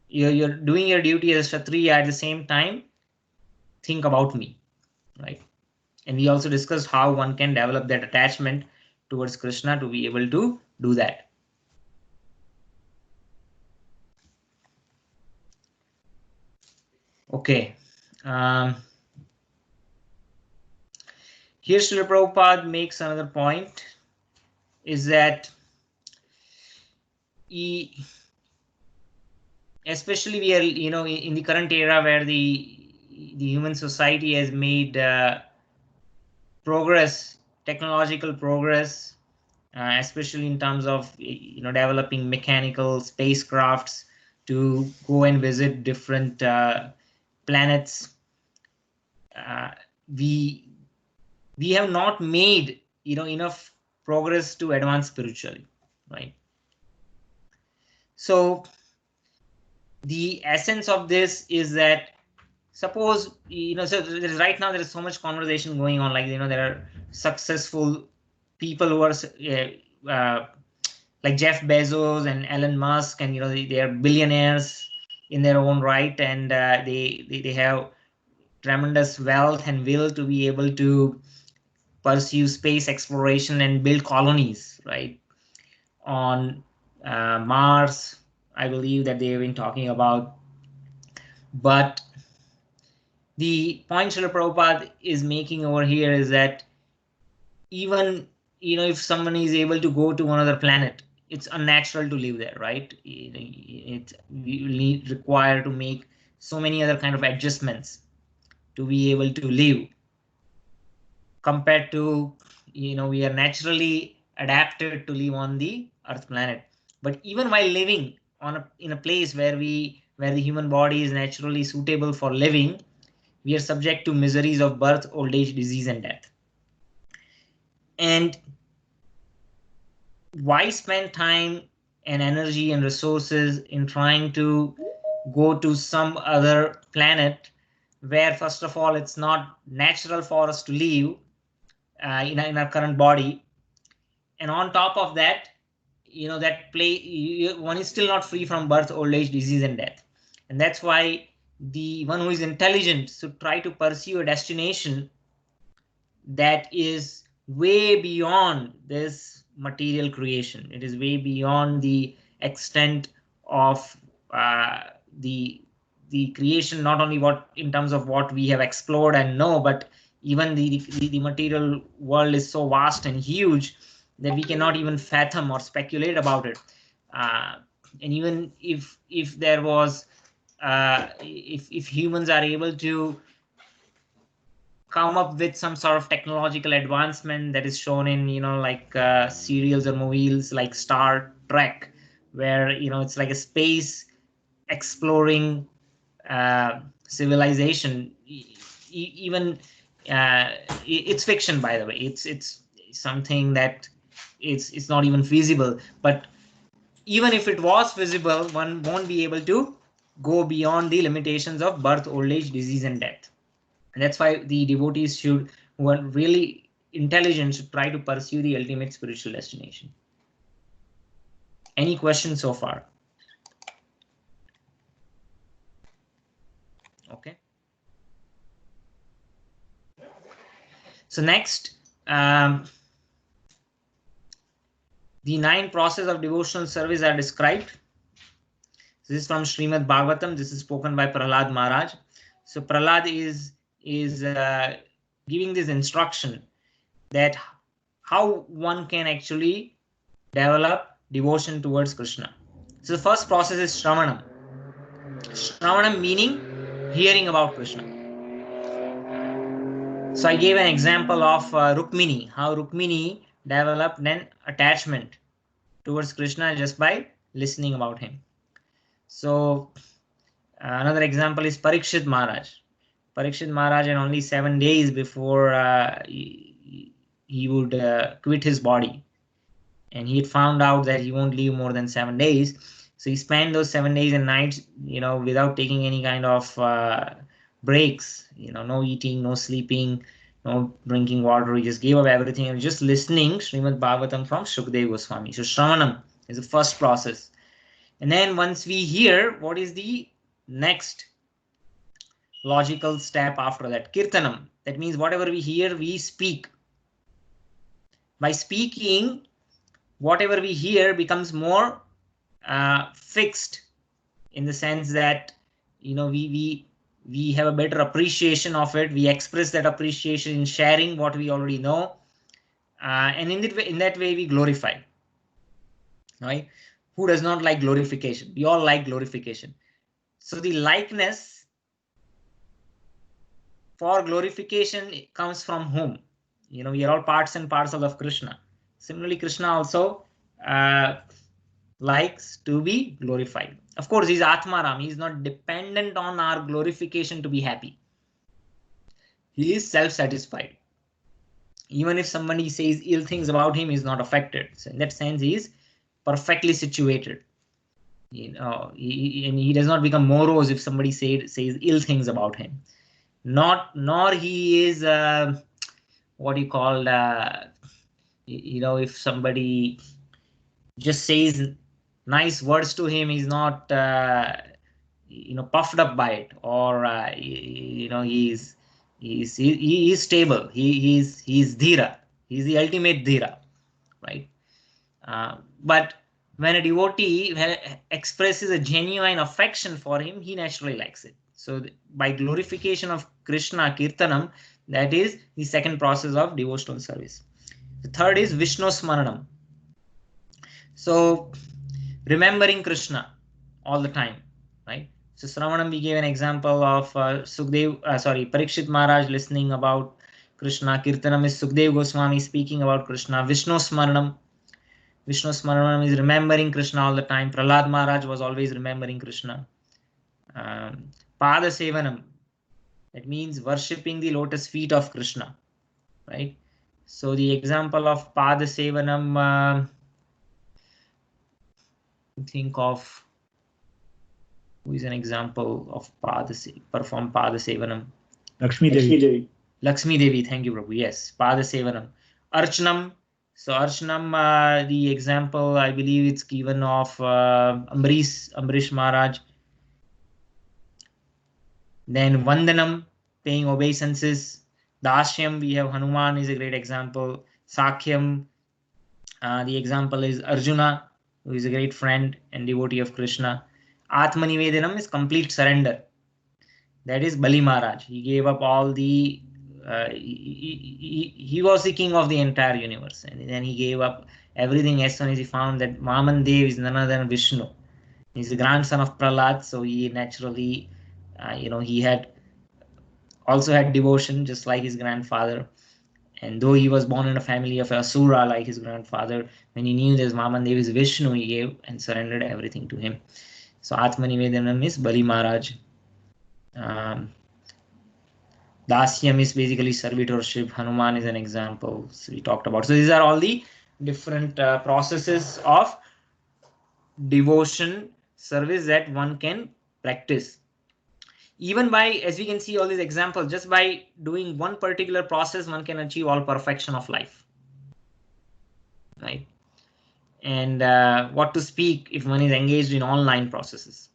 you're doing your duty as a Kshatriya, at the same time, think about me, right? And we also discussed how one can develop that attachment towards Krishna to be able to do that. Okay. Here Srila Prabhupada makes another point, is that especially we are, in the current era where the human society has made progress, technological progress, especially in terms of developing mechanical spacecrafts to go and visit different planets. We have not made enough progress to advance spiritually, right? So the essence of this is that, suppose so right now there is so much conversation going on, like there are successful people who are like Jeff Bezos and Elon Musk, and they are billionaires in their own right, and they have tremendous wealth and will to be able to pursue space exploration and build colonies, right, on Mars. I believe that they've been talking about. But the point Srila Prabhupada is making over here is that even if someone is able to go to another planet, it's unnatural to live there, right? We require to make so many other kind of adjustments to be able to live, compared to we are naturally adapted to live on the Earth planet. But even while living in a place where the human body is naturally suitable for living, we are subject to miseries of birth, old age, disease, and death. And why spend time and energy and resources in trying to go to some other planet where, first of all, it's not natural for us to live in our current body, and on top of that, one is still not free from birth, old age, disease, and death. And that's why the one who is intelligent should try to pursue a destination that is way beyond this material creation. It is way beyond the extent of the creation, not only what in terms of what we have explored and know, but even the material world is so vast and huge that we cannot even fathom or speculate about it. And even if there was if humans are able to come up with some sort of technological advancement that is shown in like serials or movies like Star Trek, where it's like a space exploring civilization. Even it's fiction, by the way. It's something that it's not even feasible. But even if it was feasible, one won't be able to go beyond the limitations of birth, old age, disease, and death. And that's why the devotees who are really intelligent, should try to pursue the ultimate spiritual destination. Any questions so far? Okay. So next, The 9 processes of devotional service are described. This is from Srimad Bhagavatam. This is spoken by Prahlad Maharaj. So Prahlad is giving this instruction that how one can actually develop devotion towards Krishna. So the first process is Shravanam. Shravanam meaning hearing about Krishna. So I gave an example of Rukmini, how Rukmini developed an attachment towards Krishna just by listening about him. So another example is Parikshit Maharaj. Parikshit Maharaj, in only 7 days before he would quit his body, and he had found out that he won't live more than 7 days. So he spent those 7 days and nights, without taking any kind of breaks, no eating, no sleeping, no drinking water. He just gave up everything and just listening Srimad Bhagavatam from Shukdev Goswami. So Shravanam is the first process. And then once we hear, what is the next logical step after that? Kirtanam. That means whatever we hear, we speak. By speaking, whatever we hear becomes more fixed, in the sense that we have a better appreciation of it. We express that appreciation in sharing what we already know, and in that way we glorify. Right? Who does not like glorification? We all like glorification. So the likeness for glorification comes from whom? We are all parts and parcels of Krishna. Similarly, Krishna also likes to be glorified. Of course, he's Atmaram. He's not dependent on our glorification to be happy. He is self-satisfied. Even if somebody says ill things about him, he's not affected. So in that sense, he is perfectly situated. And he does not become morose if somebody says ill things about him. Nor he is what you call if somebody just says nice words to him, he's not puffed up by it, or he's stable. He's dhira. He's the ultimate dhira, right? But when a devotee expresses a genuine affection for him, he naturally likes it. So by glorification of Krishna, Kirtanam, that is the second process of devotional service. The third is Vishnu Smaranam. So remembering Krishna all the time, right? So Sravanam, we gave an example of Parikshit Maharaj listening about Krishna. Kirtanam is Sukdev Goswami speaking about Krishna. Vishnu Smaranam is remembering Krishna all the time. Prahlad Maharaj was always remembering Krishna. Pada Sevanam, that means worshipping the lotus feet of Krishna, right? So the example of Pada Sevanam, think of who is an example of perform Pada Sevanam. Lakshmi Devi. Lakshmi Devi, thank you, Prabhu. Yes, Pada Sevanam. Archanam. So Archanam, the example, I believe it's given of Ambrish Maharaj. Then Vandanam, paying obeisances. Dashyam, we have Hanuman is a great example. Sakhyam, the example is Arjuna, who is a great friend and devotee of Krishna. Atmanivedanam is complete surrender. That is Bali Maharaj. He gave up all the he was the king of the entire universe, and then he gave up everything as soon as he found that Vaman Dev is none other than Vishnu. He's the grandson of Prahlad, so he naturally, he had devotion just like his grandfather. And though he was born in a family of Asura like his grandfather, when he knew that Vaman Dev is Vishnu, he gave and surrendered everything to him. So Atmanivedanam is Bali Maharaj. Dasyam is basically servitorship. Hanuman is an example, so we talked about. So these are all the different processes of devotion service that one can practice. Even by, as we can see all these examples, just by doing one particular process, one can achieve all perfection of life, right? And what to speak if one is engaged in all 9 processes.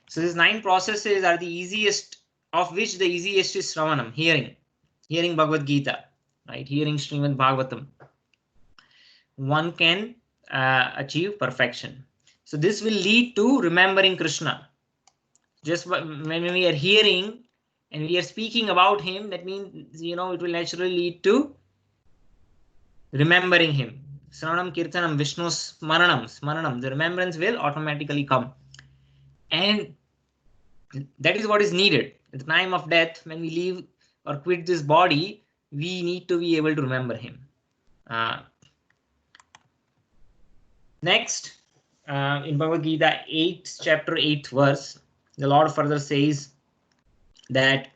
So these 9 processes are the easiest, of which the easiest is Shravanam, hearing Bhagavad Gita, right? Hearing Srimad Bhagavatam. one can achieve perfection. So this will lead to remembering Krishna. Just when we are hearing and we are speaking about him, that means, it will naturally lead to remembering him. Sranam Kirtanam Vishnu Smaranam, the remembrance will automatically come. And that is what is needed. At the time of death, when we leave or quit this body, we need to be able to remember him. Next, in Bhagavad Gita 8th chapter 8th verse, the Lord further says that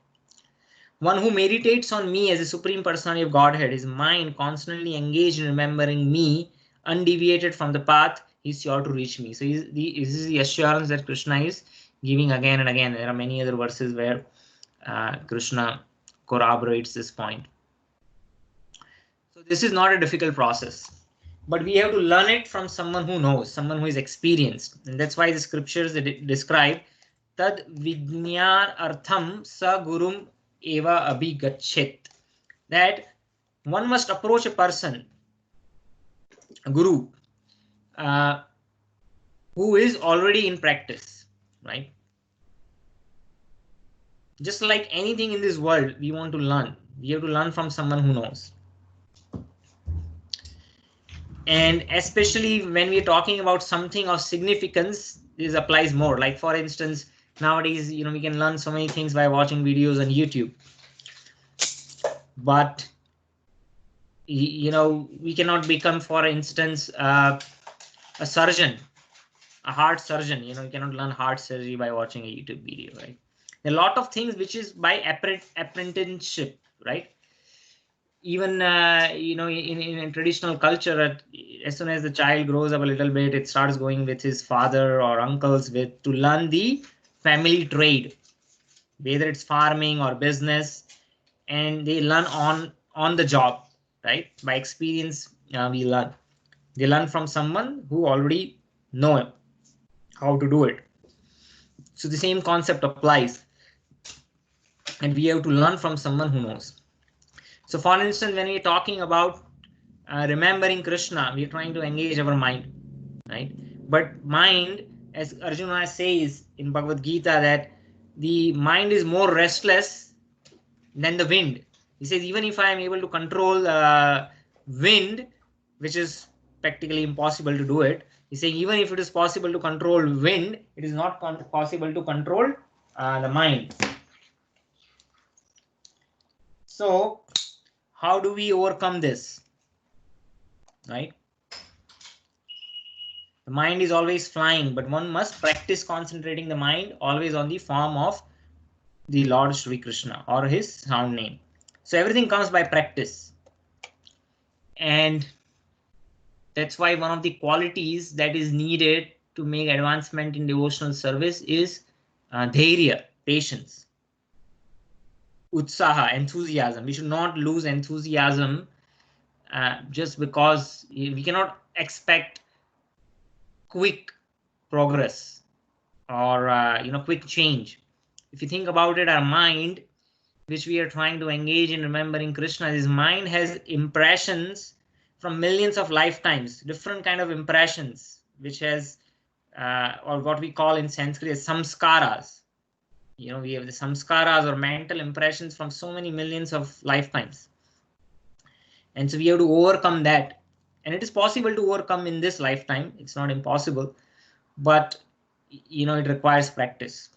one who meditates on me as the Supreme Personality of Godhead, his mind constantly engaged in remembering me, undeviated from the path, he's sure to reach me. So this is the assurance that Krishna is giving again and again. There are many other verses where Krishna corroborates this point. So this is not a difficult process, but we have to learn it from someone who knows, someone who is experienced. And that's why the scriptures describe tad vijñāna artham sa gurum eva abhigacchit, that one must approach a person, a guru, who is already in practice, right? Just like anything in this world, we want to learn. We have to learn from someone who knows. And especially when we're talking about something of significance, this applies more. Like for instance, nowadays, we can learn so many things by watching videos on YouTube. But, we cannot become, for instance, a surgeon, a heart surgeon. You cannot learn heart surgery by watching a YouTube video, right? There are a lot of things which is by apprenticeship, right? Even in traditional culture, as soon as the child grows up a little bit, it starts going with his father or uncles to learn the family trade, whether it's farming or business, and they learn on the job, right? By experience, we learn. They learn from someone who already know how to do it. So the same concept applies, and we have to learn from someone who knows. So for instance, when we're talking about remembering Krishna, we're trying to engage our mind, right? But mind, as Arjuna says in Bhagavad Gita, that the mind is more restless than the wind. He says, even if I am able to control wind, which is practically impossible to do it, he's saying even if it is possible to control wind, it is not possible to control the mind. So how do we overcome this, right? The mind is always flying, but one must practice concentrating the mind always on the form of the Lord Sri Krishna or his sound name. So everything comes by practice. And that's why one of the qualities that is needed to make advancement in devotional service is dhairya, patience, utsaha, enthusiasm. We should not lose enthusiasm just because we cannot expect quick progress or quick change. If you think about it, our mind, which we are trying to engage in remembering Krishna, his mind has impressions from millions of lifetimes, different kind of impressions, which has or what we call in Sanskrit as samskaras. We have the samskaras or mental impressions from so many millions of lifetimes. And so we have to overcome that. And it is possible to overcome in this lifetime. It's not impossible, but it requires practice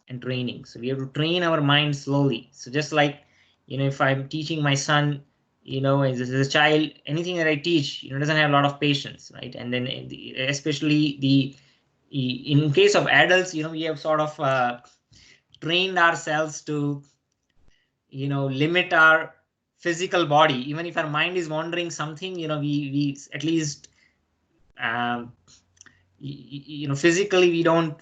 and training. So we have to train our mind slowly. So just like, if I'm teaching my son, as a child, anything that I teach, doesn't have a lot of patience, right? And then especially in case of adults, we have sort of trained ourselves to, limit our physical body. Even if our mind is wandering something, we at least, physically we don't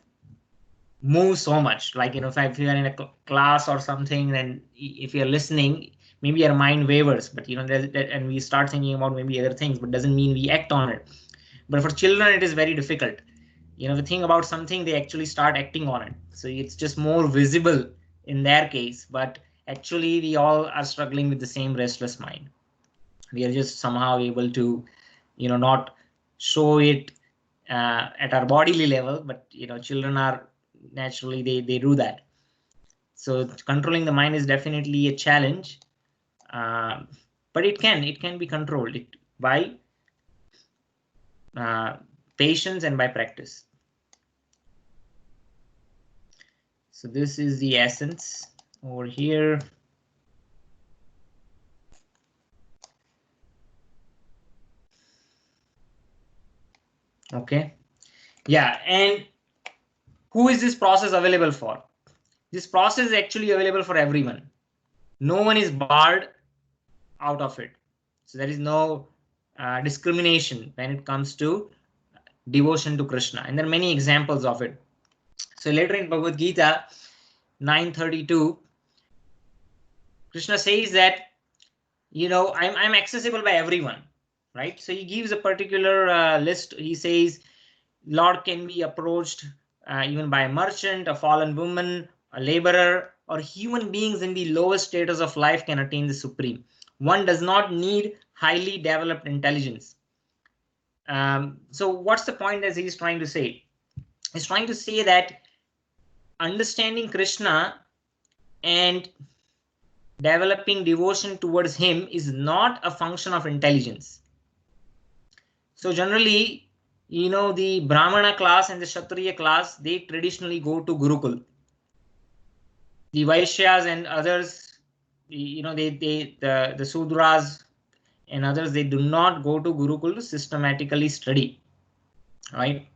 move so much. Like, if you are in a class or something, then if you're listening, maybe our mind wavers, but and we start thinking about maybe other things, but doesn't mean we act on it. But for children, it is very difficult. If you think about something, they actually start acting on it. So it's just more visible in their case, but actually we all are struggling with the same restless mind. We are just somehow able to not show it at our bodily level, but children are naturally they do that. So controlling the mind is definitely a challenge, but it can be controlled by patience and by practice. So this is the essence over here. Okay. Yeah, and who is this process available for? This process is actually available for everyone. No one is barred out of it. So there is no discrimination when it comes to devotion to Krishna. And there are many examples of it. So later in Bhagavad Gita 9:32, Krishna says that, I'm accessible by everyone, right? So he gives a particular list. He says, Lord can be approached even by a merchant, a fallen woman, a laborer, or human beings in the lowest status of life can attain the supreme. One does not need highly developed intelligence. So what's the point as he's trying to say? He's trying to say that understanding Krishna and developing devotion towards him is not a function of intelligence. So generally, the Brahmana class and the Kshatriya class, they traditionally go to Gurukul. The Vaishyas and others, the Sudras and others, they do not go to Gurukul to systematically study, right?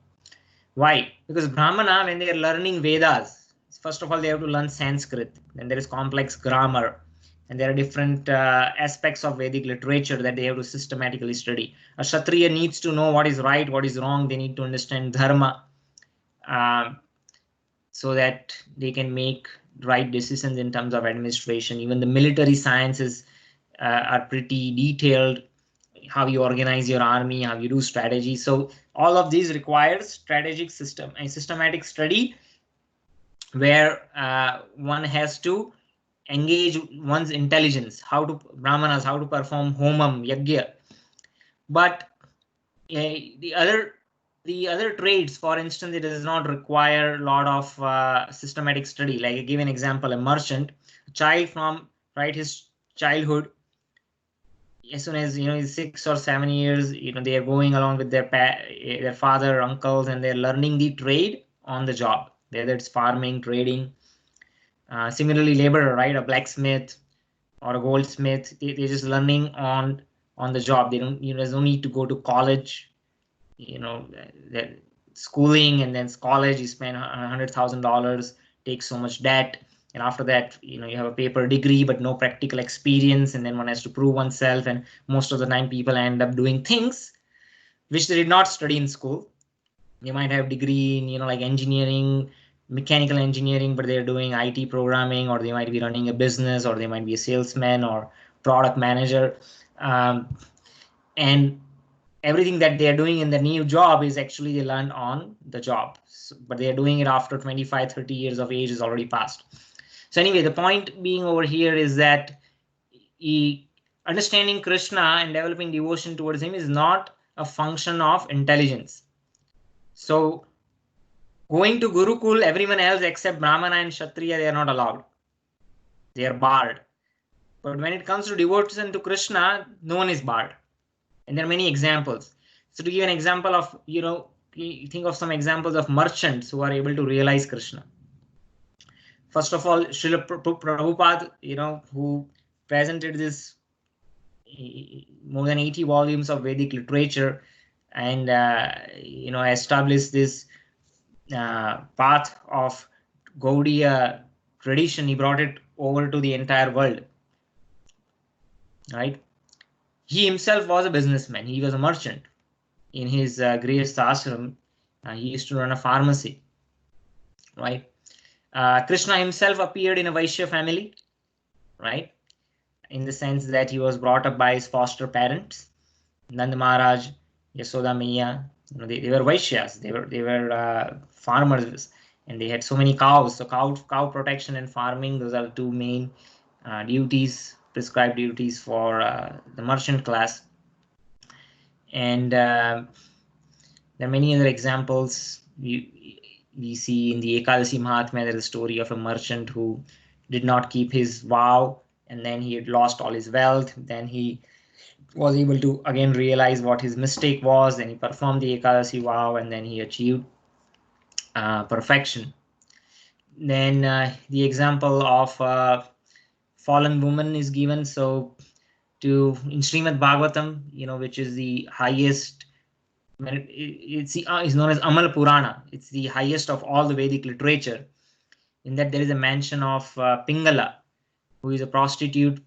Why? Because Brahmana, when they are learning Vedas, first of all, they have to learn Sanskrit. Then there is complex grammar. And there are different aspects of Vedic literature that they have to systematically study. A Kshatriya needs to know what is right, what is wrong. They need to understand Dharma so that they can make right decisions in terms of administration. Even the military sciences are pretty detailed. How you organize your army, how you do strategy. So all of these requires strategic system and systematic study where one has to engage one's intelligence, Brahmanas, how to perform homam, yagya. But the other trades, for instance, it does not require a lot of systematic study. Like I give an example, a merchant, a child from his childhood, as soon as he's 6 or 7 years, they are going along with their father, uncles, and they're learning the trade on the job, whether it's farming, trading. Similarly, laborer, right, a blacksmith or a goldsmith, they're just learning on the job. They don't, there's no need to go to college. The schooling and then college, you spend $100,000, take so much debt. And after that, you have a paper degree, but no practical experience. And then one has to prove oneself. And most of the time people end up doing things which they did not study in school. They might have degree in, like engineering, mechanical engineering, but they're doing IT programming, or they might be running a business, or they might be a salesman or product manager. And everything that they are doing in the new job is actually they learned on the job. But they are doing it after 25, 30 years of age is already passed. So anyway, the point being over here is that understanding Krishna and developing devotion towards him is not a function of intelligence. So going to Gurukul, everyone else except Brahmana and Kshatriya, they are not allowed. They are barred. But when it comes to devotion to Krishna, no one is barred. And there are many examples. So to give an example of, you think of some examples of merchants who are able to realize Krishna. First of all, Srila Prabhupada, who presented this more than 80 volumes of Vedic literature and, established this path of Gaudiya tradition. He brought it over to the entire world, right? He himself was a businessman. He was a merchant. In his Grihastha ashram, he used to run a pharmacy, right? Krishna himself appeared in a Vaishya family, right? In the sense that he was brought up by his foster parents, Nanda Maharaj, Yasoda Maiya. They were Vaishyas. They were farmers, and they had so many cows. So cow protection and farming, those are the two main duties, prescribed duties for the merchant class. And there are many other examples. We see in the Ekadasi Mahatmya, there is a story of a merchant who did not keep his vow, and then he had lost all his wealth. Then he was able to again realize what his mistake was, and he performed the Ekadasi vow, and then he achieved perfection. Then the example of fallen woman is given. So in Srimad Bhagavatam, which is the highest, it's known as Amal Purana. It's the highest of all the Vedic literature. In that there is a mention of Pingala, who is a prostitute,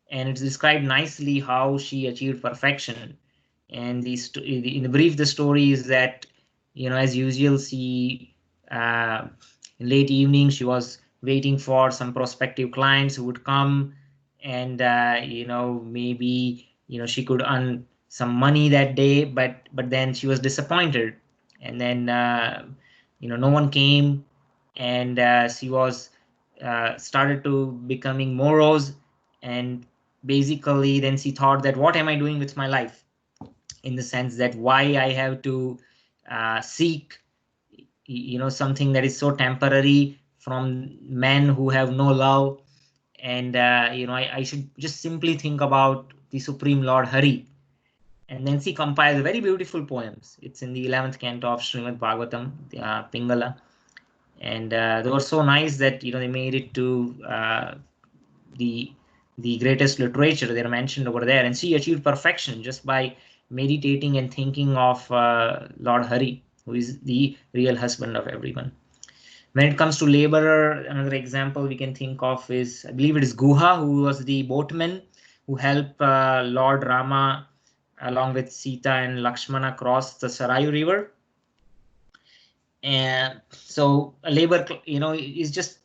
and it's described nicely how she achieved perfection. And in the brief, the story is that, as usual, she in late evening she was waiting for some prospective clients who would come, and maybe she could earn some money that day, but then she was disappointed, and then no one came, and she was started to becoming morose, and basically then she thought that what am I doing with my life, in the sense that why I have to seek something that is so temporary from men who have no love, and I should just simply think about the Supreme Lord Hari. And then she compiles very beautiful poems. It's in the 11th canto of Srimad Bhagavatam, Pingala, and they were so nice that they made it to the greatest literature. They're mentioned over there, and she achieved perfection just by meditating and thinking of Lord Hari, who is the real husband of everyone. When it comes to laborer, another example we can think of is, I believe it is Guha, who was the boatman who helped Lord Rama along with Sita and Lakshmana cross the Sarayu River. And so a labor, is just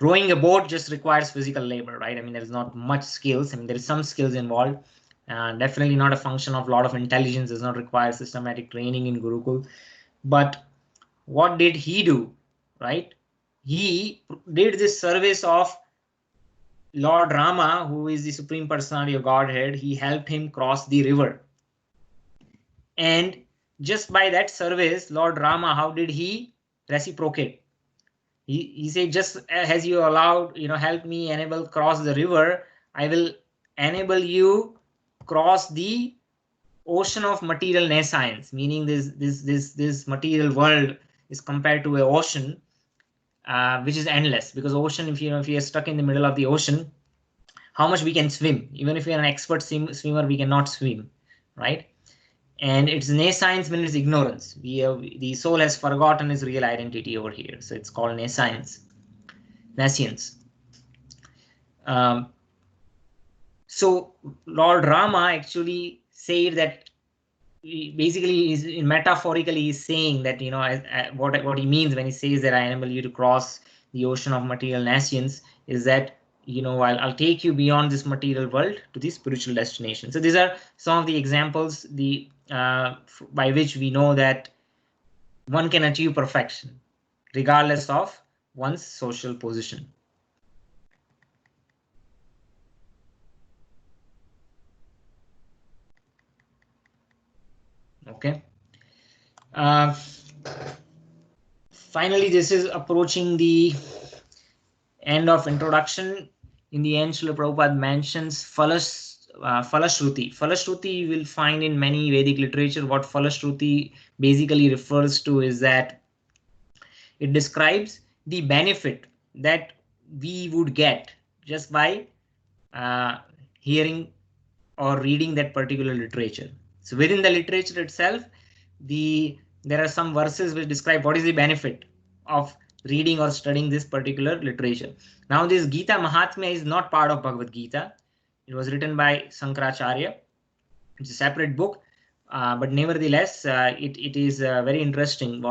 rowing a boat just requires physical labor, right? I mean, there's not much skills. I mean, there is some skills involved. Definitely not a function of a lot of intelligence. Does not require systematic training in Gurukul. But what did he do, right? He did this service of Lord Rama, who is the Supreme Personality of Godhead. He helped him cross the river. And just by that service, Lord Rama, how did he reciprocate? He said, just as you allowed, help me enable cross the river, I will enable you cross the ocean of material nescience, meaning this material world is compared to an ocean, which is endless, because ocean, if you are stuck in the middle of the ocean, how much we can swim? Even if you're an expert swimmer, we cannot swim, right? And it's nescience means ignorance. The soul has forgotten its real identity over here, so it's called nescience. So Lord Rama actually said that, basically is metaphorically he's saying that what he means when he says that I enable you to cross the ocean of material nescience is that I'll take you beyond this material world to the spiritual destination. So these are some of the examples by which we know that one can achieve perfection regardless of one's social position. Okay. Finally, this is approaching the end of introduction. In the end, Srila Prabhupada mentions Phala Shruti. Phala Shruti you will find in many Vedic literature. What Phala Shruti basically refers to is that it describes the benefit that we would get just by hearing or reading that particular literature. So within the literature itself, there are some verses which describe what is the benefit of reading or studying this particular literature. Now, this Gita Mahatmya is not part of Bhagavad Gita. It was written by Sankaracharya. It's a separate book, but nevertheless, it is very interesting.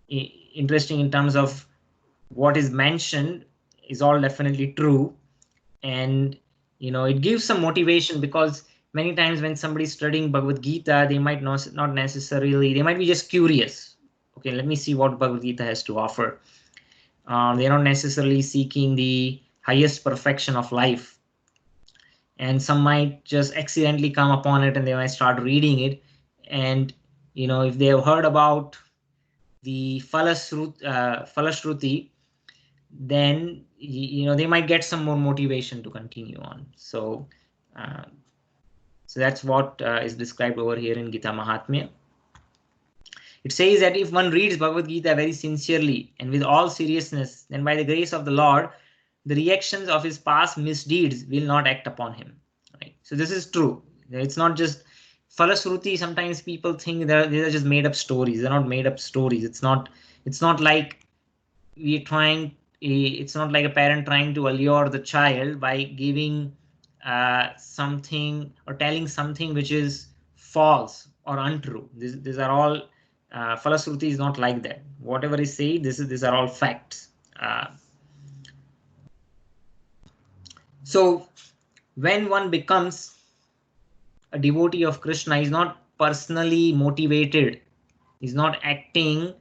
Interesting in terms of what is mentioned is all definitely true, and it gives some motivation, because many times when somebody is studying Bhagavad Gita, they might not necessarily, they might be just curious. Okay, let me see what Bhagavad Gita has to offer. They're not necessarily seeking the highest perfection of life. and some might just accidentally come upon it and they might start reading it. And if they have heard about the Phala Shruti, then they might get some more motivation to continue on. So that's what is described over here in Gita Mahatmya. It says that if one reads Bhagavad Gita very sincerely and with all seriousness, then by the grace of the Lord, the reactions of his past misdeeds will not act upon him. Right? So this is true. It's not just Falashruti. Sometimes people think these are just made up stories. They're not made up stories. It's not like we're trying. It's not like a parent trying to allure the child by giving something or telling something which is false or untrue. These are all Falashruti is not like that. Whatever is said, these are all facts. So when one becomes a devotee of Krishna, is not personally motivated, is not acting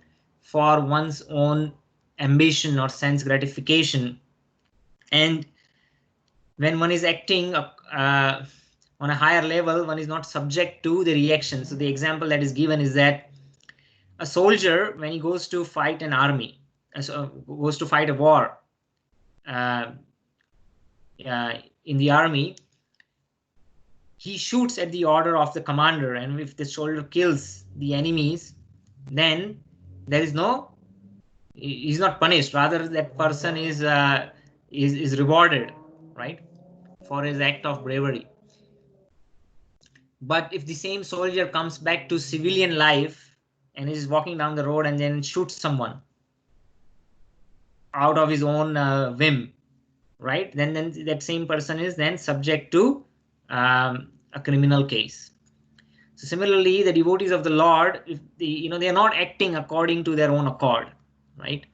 for one's own ambition or sense gratification. And when one is acting on a higher level, one is not subject to the reaction. So the example that is given is that a soldier, when he goes to fight an army, goes to fight a war in the army, he shoots at the order of the commander, and if the soldier kills the enemies, then there is he's not punished. Rather, that person is rewarded, right, for his act of bravery. But if the same soldier comes back to civilian life and is walking down the road and then shoots someone out of his own whim, right, then that same person is then subject to a criminal case. So similarly, the devotees of the Lord, if they are not acting according to their own accord, right?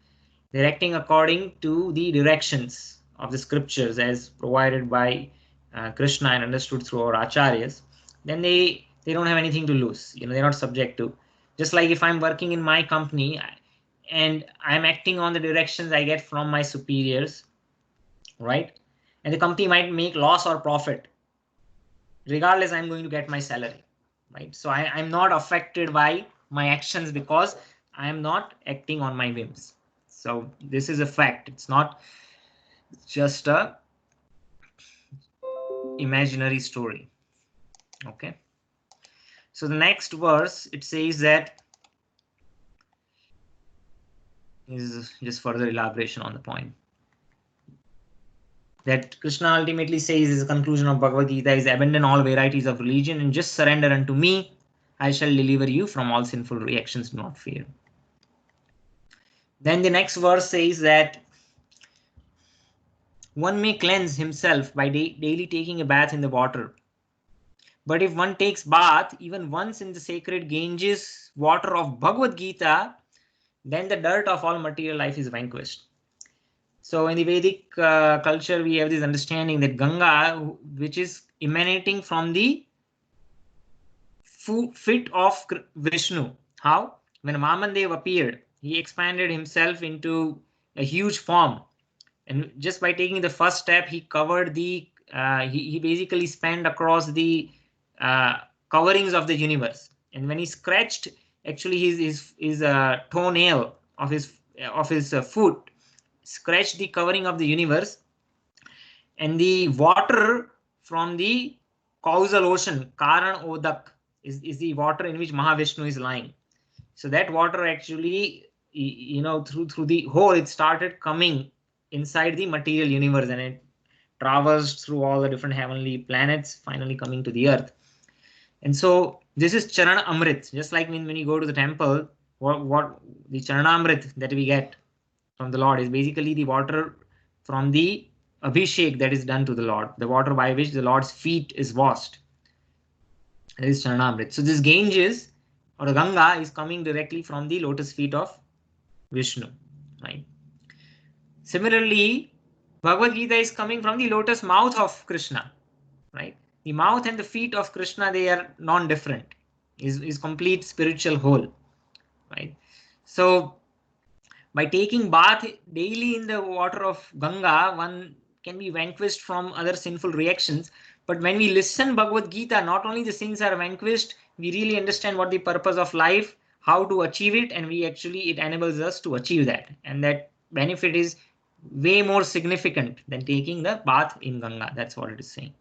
They're acting according to the directions of the scriptures as provided by Krishna and understood through our acharyas. Then they don't have anything to lose. They're not subject to. Just like if I'm working in my company and I'm acting on the directions I get from my superiors, right? And the company might make loss or profit. Regardless, I'm going to get my salary, right? So I'm not affected by my actions because I am not acting on my whims. So this is a fact. It's not just a imaginary story. Okay. So the next verse, it says that is just further elaboration on the point. That Krishna ultimately says is the conclusion of Bhagavad Gita is abandon all varieties of religion and just surrender unto me. I shall deliver you from all sinful reactions. Do not fear. Then the next verse says that one may cleanse himself by daily taking a bath in the water. But if one takes bath even once in the sacred Ganges water of Bhagavad Gita, then the dirt of all material life is vanquished. So in the Vedic culture, we have this understanding that Ganga, which is emanating from the feet of Vishnu. How? When Vamandev appeared, he expanded himself into a huge form. And just by taking the first step, he covered he basically spanned across the coverings of the universe. And when he scratched actually his toenail of his foot, scratched the covering of the universe, and the water from the causal ocean, Karan Odak, is the water in which Mahavishnu is lying. So that water actually, through the hole, it started coming inside the material universe, and it traversed through all the different heavenly planets, finally coming to the earth. And so this is Charana Amrit. Just like when you go to the temple, what the Charana Amrit that we get from the Lord is basically the water from the Abhishek that is done to the Lord, the water by which the Lord's feet is washed. That is Charana Amrit. So this Ganges or the Ganga is coming directly from the lotus feet of Vishnu, right? Similarly, Bhagavad Gita is coming from the lotus mouth of Krishna, right? The mouth and the feet of Krishna, they are non-different, is complete spiritual whole, right? So by taking bath daily in the water of Ganga, one can be vanquished from other sinful reactions. But when we listen Bhagavad Gita, not only the sins are vanquished, we really understand what the purpose of life, how to achieve it, and it enables us to achieve that. And that benefit is way more significant than taking the bath in Ganga. That's what it is saying.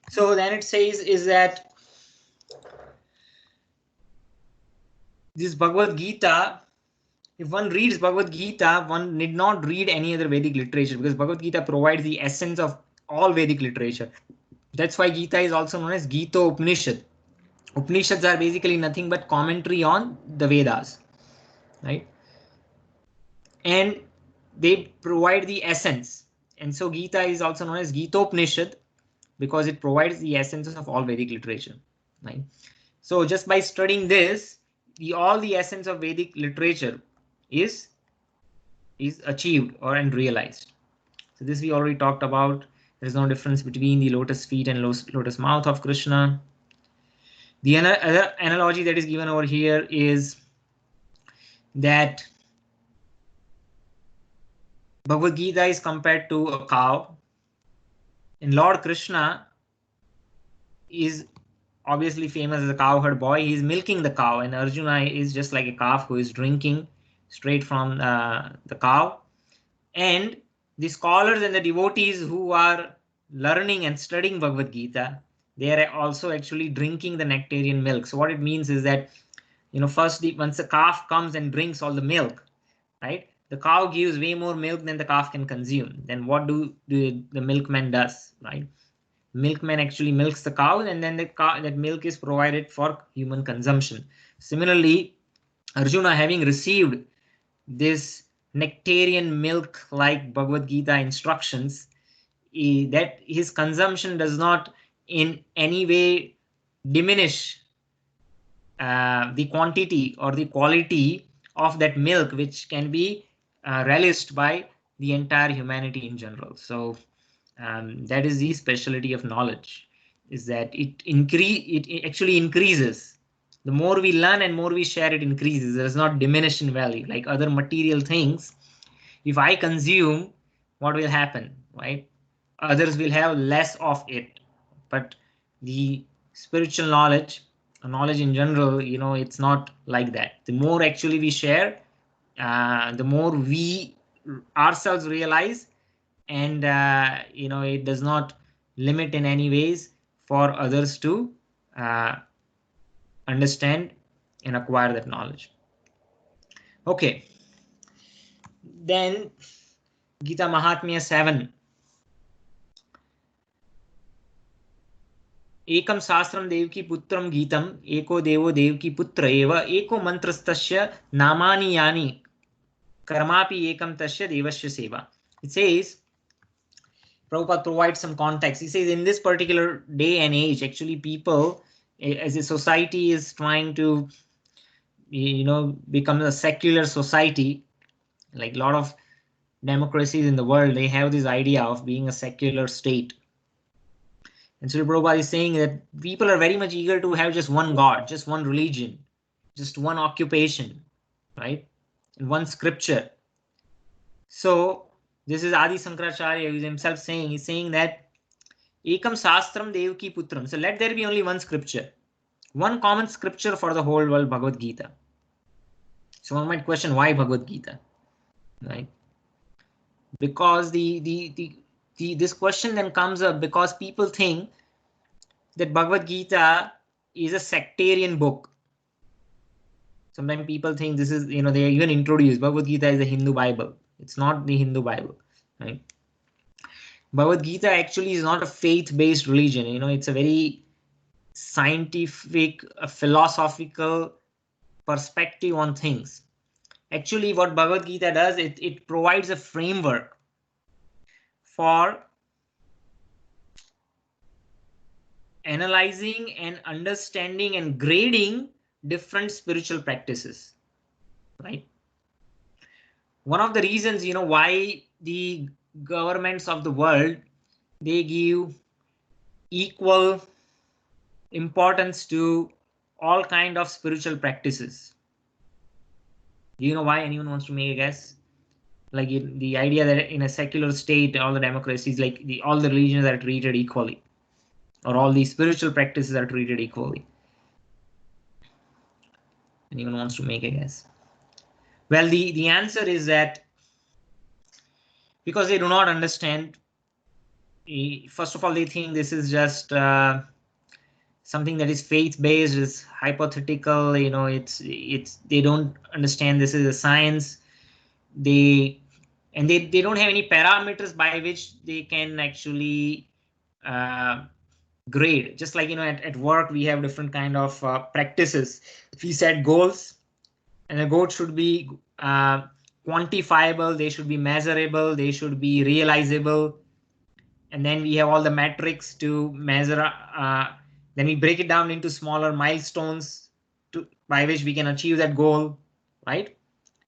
So then it says is that this Bhagavad Gita, if one reads Bhagavad Gita, one need not read any other Vedic literature, because Bhagavad Gita provides the essence of all Vedic literature. That's why Gita is also known as Gita Upanishad. Upanishads are basically nothing but commentary on the Vedas, right? And they provide the essence. And so Gita is also known as Gita Upanishad because it provides the essence of all Vedic literature, right? So just by studying this, all the essence of Vedic literature is achieved and realized. So this we already talked about. There is no difference between the lotus feet and lotus mouth of Krishna. The other analogy that is given over here is that Bhagavad Gita is compared to a cow, and Lord Krishna is obviously famous as a cowherd boy. He is milking the cow, and Arjuna is just like a calf who is drinking straight from the cow. And the scholars and the devotees who are learning and studying Bhagavad Gita, they are also actually drinking the nectarian milk. So what it means is that, first once the calf comes and drinks all the milk, right? The cow gives way more milk than the calf can consume. Then what do the milkman does, right? Milkman actually milks the cow, and then that milk is provided for human consumption. Similarly, Arjuna, having received this nectarian milk like Bhagavad Gita instructions, that his consumption does not in any way diminish the quantity or the quality of that milk, which can be relished by the entire humanity in general. So that is the specialty of knowledge, is that it actually increases. The more we learn and more we share, it increases. It does not diminish in value like other material things. If I consume, what will happen, right? Others will have less of it. But the spiritual knowledge in general, it's not like that. The more actually we share, the more we ourselves realize, and it does not limit in any ways for others to understand and acquire that knowledge. Okay, then Gita Mahatmya 7. एकम शास्त्रम देवकी पुत्रम गीतम एको देवो देवकी पुत्र एव एको मंत्रस्तस्य नामानि यानि कर्मापि एकम तस्य देवस्य सेवा. It says, Prabhupada provides some context. He says in this particular day and age, actually people as a society is trying to become a secular society. Like a lot of democracies in the world, they have this idea of being a secular state. And so Prabhupada is saying that people are very much eager to have just one God, just one religion, just one occupation, right? And one scripture. So this is Adi Sankaracharya who is himself saying, he's saying that Ekam Shastram Devaki Putram. So let there be only one scripture, one common scripture for the whole world, Bhagavad Gita. So one might question, why Bhagavad Gita, right? Because this question then comes up because people think that Bhagavad Gita is a sectarian book. Sometimes people think this is, they even introduce Bhagavad Gita is a Hindu Bible. It's not the Hindu Bible, right? Bhagavad Gita actually is not a faith-based religion. It's a very scientific, philosophical perspective on things. Actually, what Bhagavad Gita does, it provides a framework for analyzing and understanding and grading different spiritual practices, right? One of the reasons, why the governments of the world, they give equal importance to all kind of spiritual practices, Do you know why? Anyone wants to make a guess? Like the idea that in a secular state, all the democracies, like all the religions are treated equally, or all these spiritual practices are treated equally. Anyone wants to make a guess? Well, the answer is that because they do not understand. First of all, they think this is just something that is faith-based, is hypothetical. It's they don't understand this is a science. They don't have any parameters by which they can actually grade. Just like at work we have different kind of practices. We set goals, and the goals should be quantifiable. They should be measurable. They should be realizable. And then we have all the metrics to measure. Then we break it down into smaller milestones by which we can achieve that goal, right?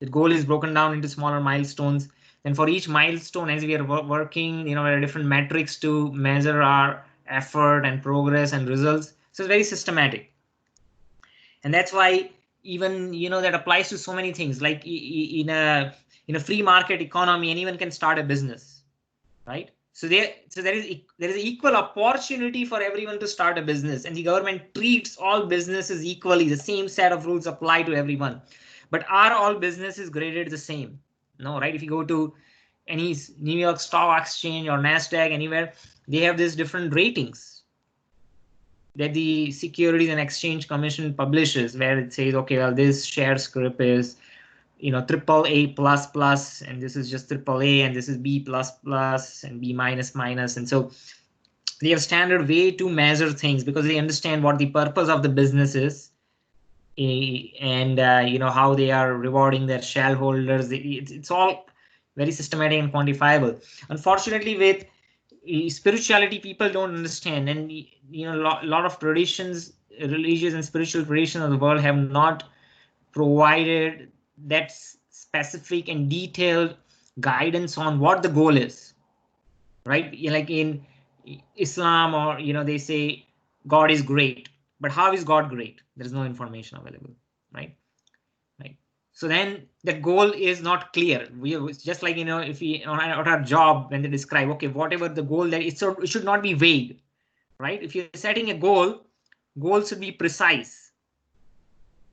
The goal is broken down into smaller milestones. And for each milestone, as we are working, there are different metrics to measure our effort and progress and results. So it's very systematic. And that's why even, that applies to so many things. Like in a free market economy, anyone can start a business, right? So there is equal opportunity for everyone to start a business, and the government treats all businesses equally. The same set of rules apply to everyone. But are all businesses graded the same? No, right? If you go to any New York Stock Exchange or NASDAQ, anywhere, they have these different ratings that the Securities and Exchange Commission publishes, where it says, okay, well, this share script is AAA++, and this is just AAA, and this is B++, and B minus. And so they have standard way to measure things because they understand what the purpose of the business is, and how they are rewarding their shareholders. It's all very systematic and quantifiable. Unfortunately, with spirituality, people don't understand, and a lot of traditions, religious and spiritual traditions of the world have not provided that specific and detailed guidance on what the goal is, right? Like in Islam, or they say God is great, but how is God great? There is no information available, right? So then that goal is not clear. It's just like if we on our job, when they describe, okay, whatever the goal, that it should not be vague, right? If you're setting a goal should be precise,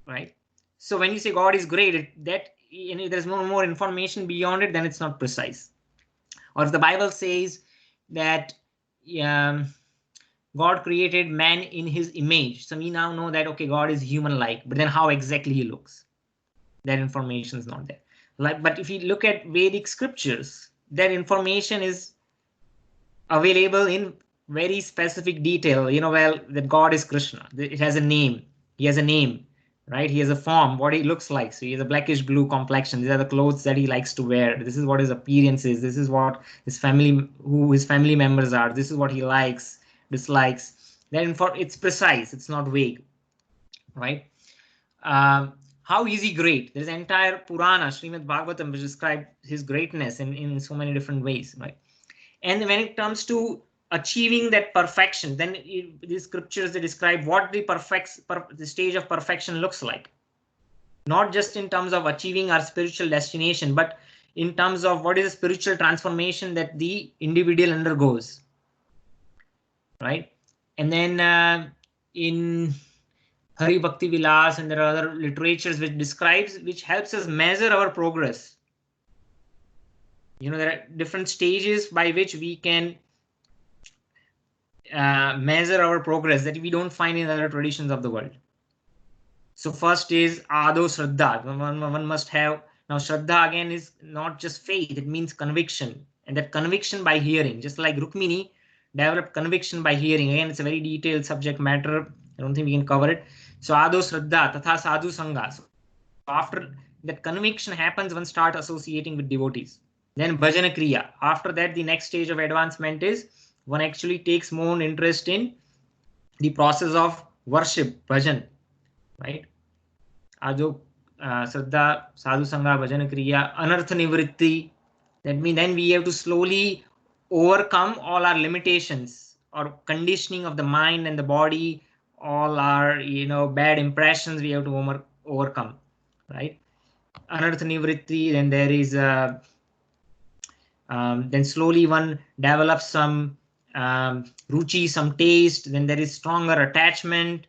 right? So when you say God is great, that there's no more information beyond it, then it's not precise. Or if the Bible says that God created man in his image, so we now know that, okay, God is human-like, but then how exactly he looks, that information is not there. But if you look at Vedic scriptures, that information is available in very specific detail. Well, that God is Krishna. It has a name. He has a name, right? He has a form, what he looks like. So he has a blackish blue complexion. These are the clothes that he likes to wear. This is what his appearance is. This is what who his family members are. This is what he likes, dislikes. Then it's precise. It's not vague, right? How is he great? There's an entire Purana, Srimad Bhagavatam, which describes his greatness in so many different ways, right? And when it comes to achieving that perfection, then these scriptures, they describe what the stage of perfection looks like. Not just in terms of achieving our spiritual destination, but in terms of what is the spiritual transformation that the individual undergoes, right? And then in Hari Bhakti Vilas, and there are other literatures which helps us measure our progress. There are different stages by which we can measure our progress that we don't find in other traditions of the world. So first is Ado Shraddha. One must have. Now Shraddha again is not just faith, it means conviction. And that conviction by hearing, just like Rukmini developed conviction by hearing. Again, it's a very detailed subject matter. I don't think we can cover it. So Ado Shraddha, Tatha Sadhu Sangha. So after that conviction happens, one starts associating with devotees. Then Bhajana Kriya. After that, the next stage of advancement is one actually takes more interest in the process of worship, bhajan, right? Ajo Shraddha, Sadhu Sangha, Bhajana Kriya, Anartha Nivritti. That means then we have to slowly overcome all our limitations or conditioning of the mind and the body, all our bad impressions we have to overcome, right? Anartha anartha nivritti, then there is then slowly one develops some ruchi, some taste, then there is stronger attachment,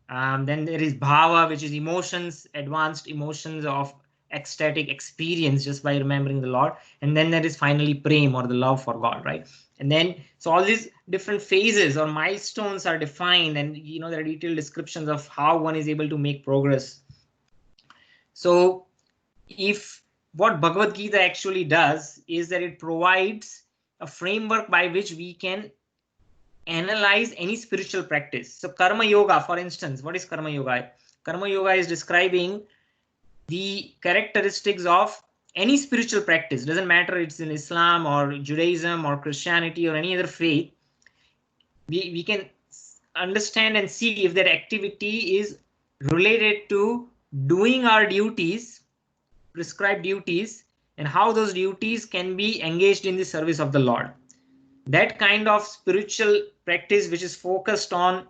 then there is bhava, which is emotions, advanced emotions of ecstatic experience just by remembering the Lord, and then there is finally prem, or the love for God, right? And then so all these different phases or milestones are defined, and there are detailed descriptions of how one is able to make progress. So if what Bhagavad Gita actually does is that it provides a framework by which we can analyze any spiritual practice. So karma yoga, for instance, what is karma yoga? Karma yoga is describing the characteristics of any spiritual practice. Doesn't matter it's in Islam or Judaism or Christianity or any other faith. We can understand and see if that activity is related to doing our duties, prescribed duties, and how those duties can be engaged in the service of the Lord. That kind of spiritual practice which is focused on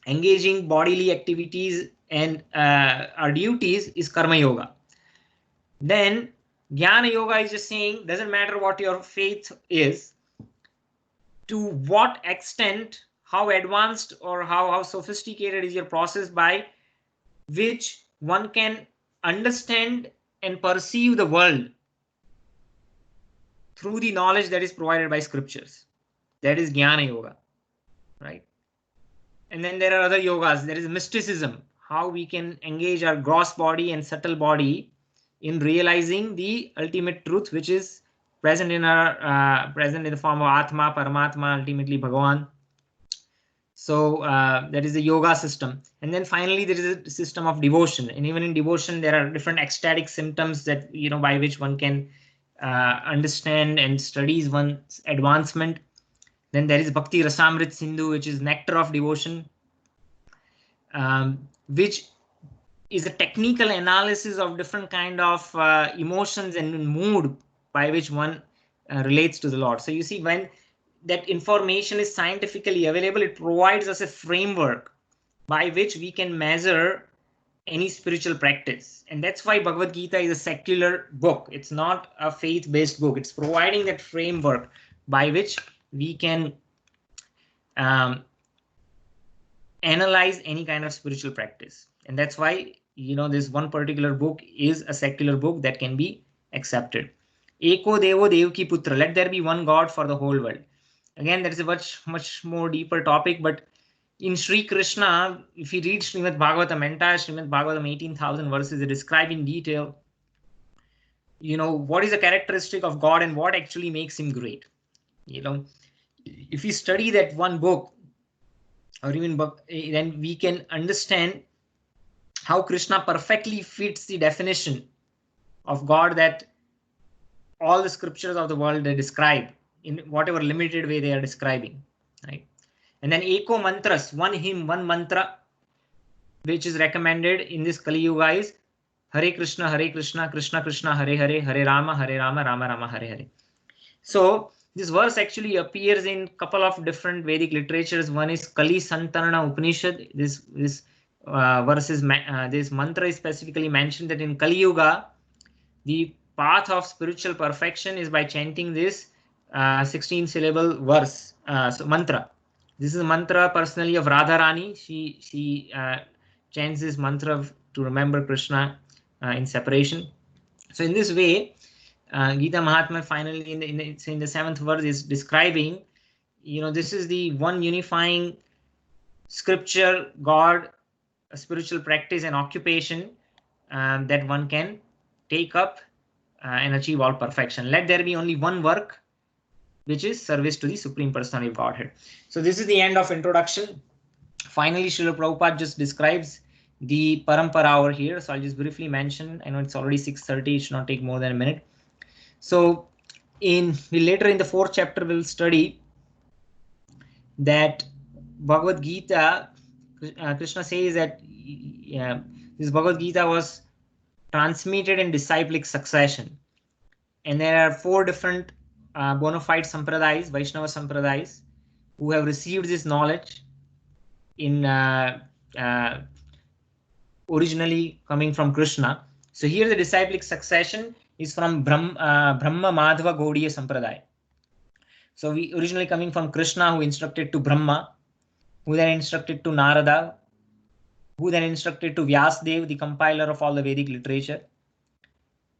engaging bodily activities and our duties is karma yoga. Then jnana yoga is just saying, doesn't matter what your faith is, to what extent, how advanced or how sophisticated is your process by which one can understand and perceive the world through the knowledge that is provided by scriptures. That is jnana yoga, right? And then there are other yogas. There is mysticism, how we can engage our gross body and subtle body in realizing the ultimate truth, which is present in our present in the form of Atma, Paramatma, ultimately Bhagavan. So that is the yoga system. And then finally there is a system of devotion. And even in devotion, there are different ecstatic symptoms that by which one can understand and studies one's advancement. Then there is Bhakti Rasamrit Sindhu, which is nectar of devotion, which is a technical analysis of different kind of emotions and mood by which one relates to the Lord. So you see, when that information is scientifically available, it provides us a framework by which we can measure any spiritual practice. And that's why Bhagavad Gita is a secular book. It's not a faith-based book. It's providing that framework by which we can analyze any kind of spiritual practice. And that's why this one particular book is a secular book that can be accepted. Eko Devo Devki Putra, let there be one God for the whole world. Again, that is a much more deeper topic, but in Sri Krishna, if you read Srimad Bhagavatam, entire Srimad Bhagavatam, 18,000 verses, they describe in detail what is the characteristic of God and what actually makes him great. If we study that one book, or even book, then we can understand how Krishna perfectly fits the definition of God that all the scriptures of the world they describe in whatever limited way they are describing, right? And then Eko Mantras, one hymn, one mantra, which is recommended in this Kali Yuga is Hare Krishna, Krishna Krishna, Hare Hare, Hare Rama, Rama Rama, Hare Hare. So this verse actually appears in couple of different Vedic literatures. One is Kali Santarana Upanishad. This verse is this mantra is specifically mentioned that in Kali Yuga, the path of spiritual perfection is by chanting this 16-syllable verse, so mantra. This is a mantra personally of Radharani. She chants this mantra to remember Krishna in separation. So in this way, Gita Mahatmya finally in the 7th verse is describing, this is the one unifying scripture, God, a spiritual practice and occupation that one can take up and achieve all perfection. Let there be only one work, which is service to the Supreme Personality of Godhead. So this is the end of introduction. Finally, Srila Prabhupada just describes the parampara over here. So I'll just briefly mention, I know it's already 6:30, it should not take more than a minute. So later in the 4th chapter, we'll study that Bhagavad Gita, Krishna says that this Bhagavad Gita was transmitted in disciplic succession. And there are 4 different bona fide sampradayas, Vaishnava sampradayas, who have received this knowledge in originally coming from Krishna. So here the disciplic succession is from Brahma Madhava Gaudiya Sampradaya. So we originally coming from Krishna, who instructed to Brahma, who then instructed to Narada, who then instructed to Vyasdev, the compiler of all the Vedic literature,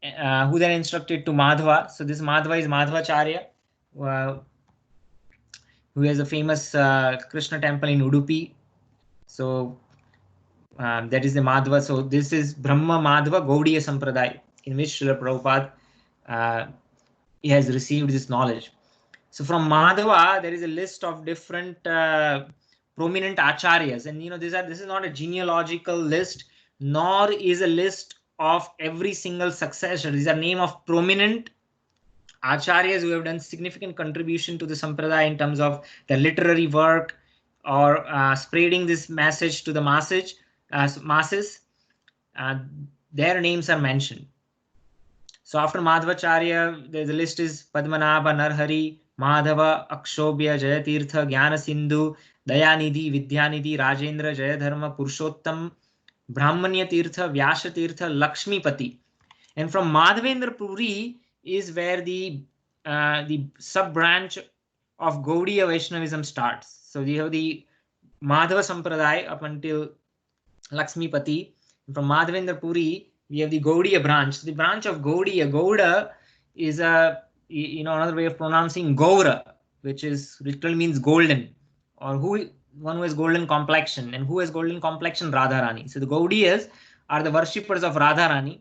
who then instructed to Madhava. So this Madhava is Madhvacharya, who has a famous Krishna temple in Udupi. So that is the Madhava. So this is Brahma Madhava Gaudiya Sampradaya, in which Srila Prabhupada he has received this knowledge. So from Madhava, there is a list of different prominent acharyas, and this is not a genealogical list, nor is a list of every single successor. These are name of prominent acharyas who have done significant contribution to the sampradaya in terms of their literary work or spreading this message to the masses. Their names are mentioned. So after Madhvacharya, the list is Padmanabha, Narhari, Madhava, Akshobhya, Jayatirtha, Jnana Sindhu, Dayanidhi, Vidyanidhi, Rajendra, Jayadharma, Purushottam, Brahmanya Tirtha, Vyasa Tirtha, Lakshmipati. And from Madhavendra Puri is where the sub-branch of Gaudiya Vaishnavism starts. So we have the Madhava Sampradaya up until Lakshmipati. From Madhavendra Puri, we have the Gaudiya branch. The branch of Gaudiya, Gauda is another way of pronouncing Gaura, which literally means golden, or one who has golden complexion. And who has golden complexion? Radharani. So the Gaudiyas are the worshippers of Radharani,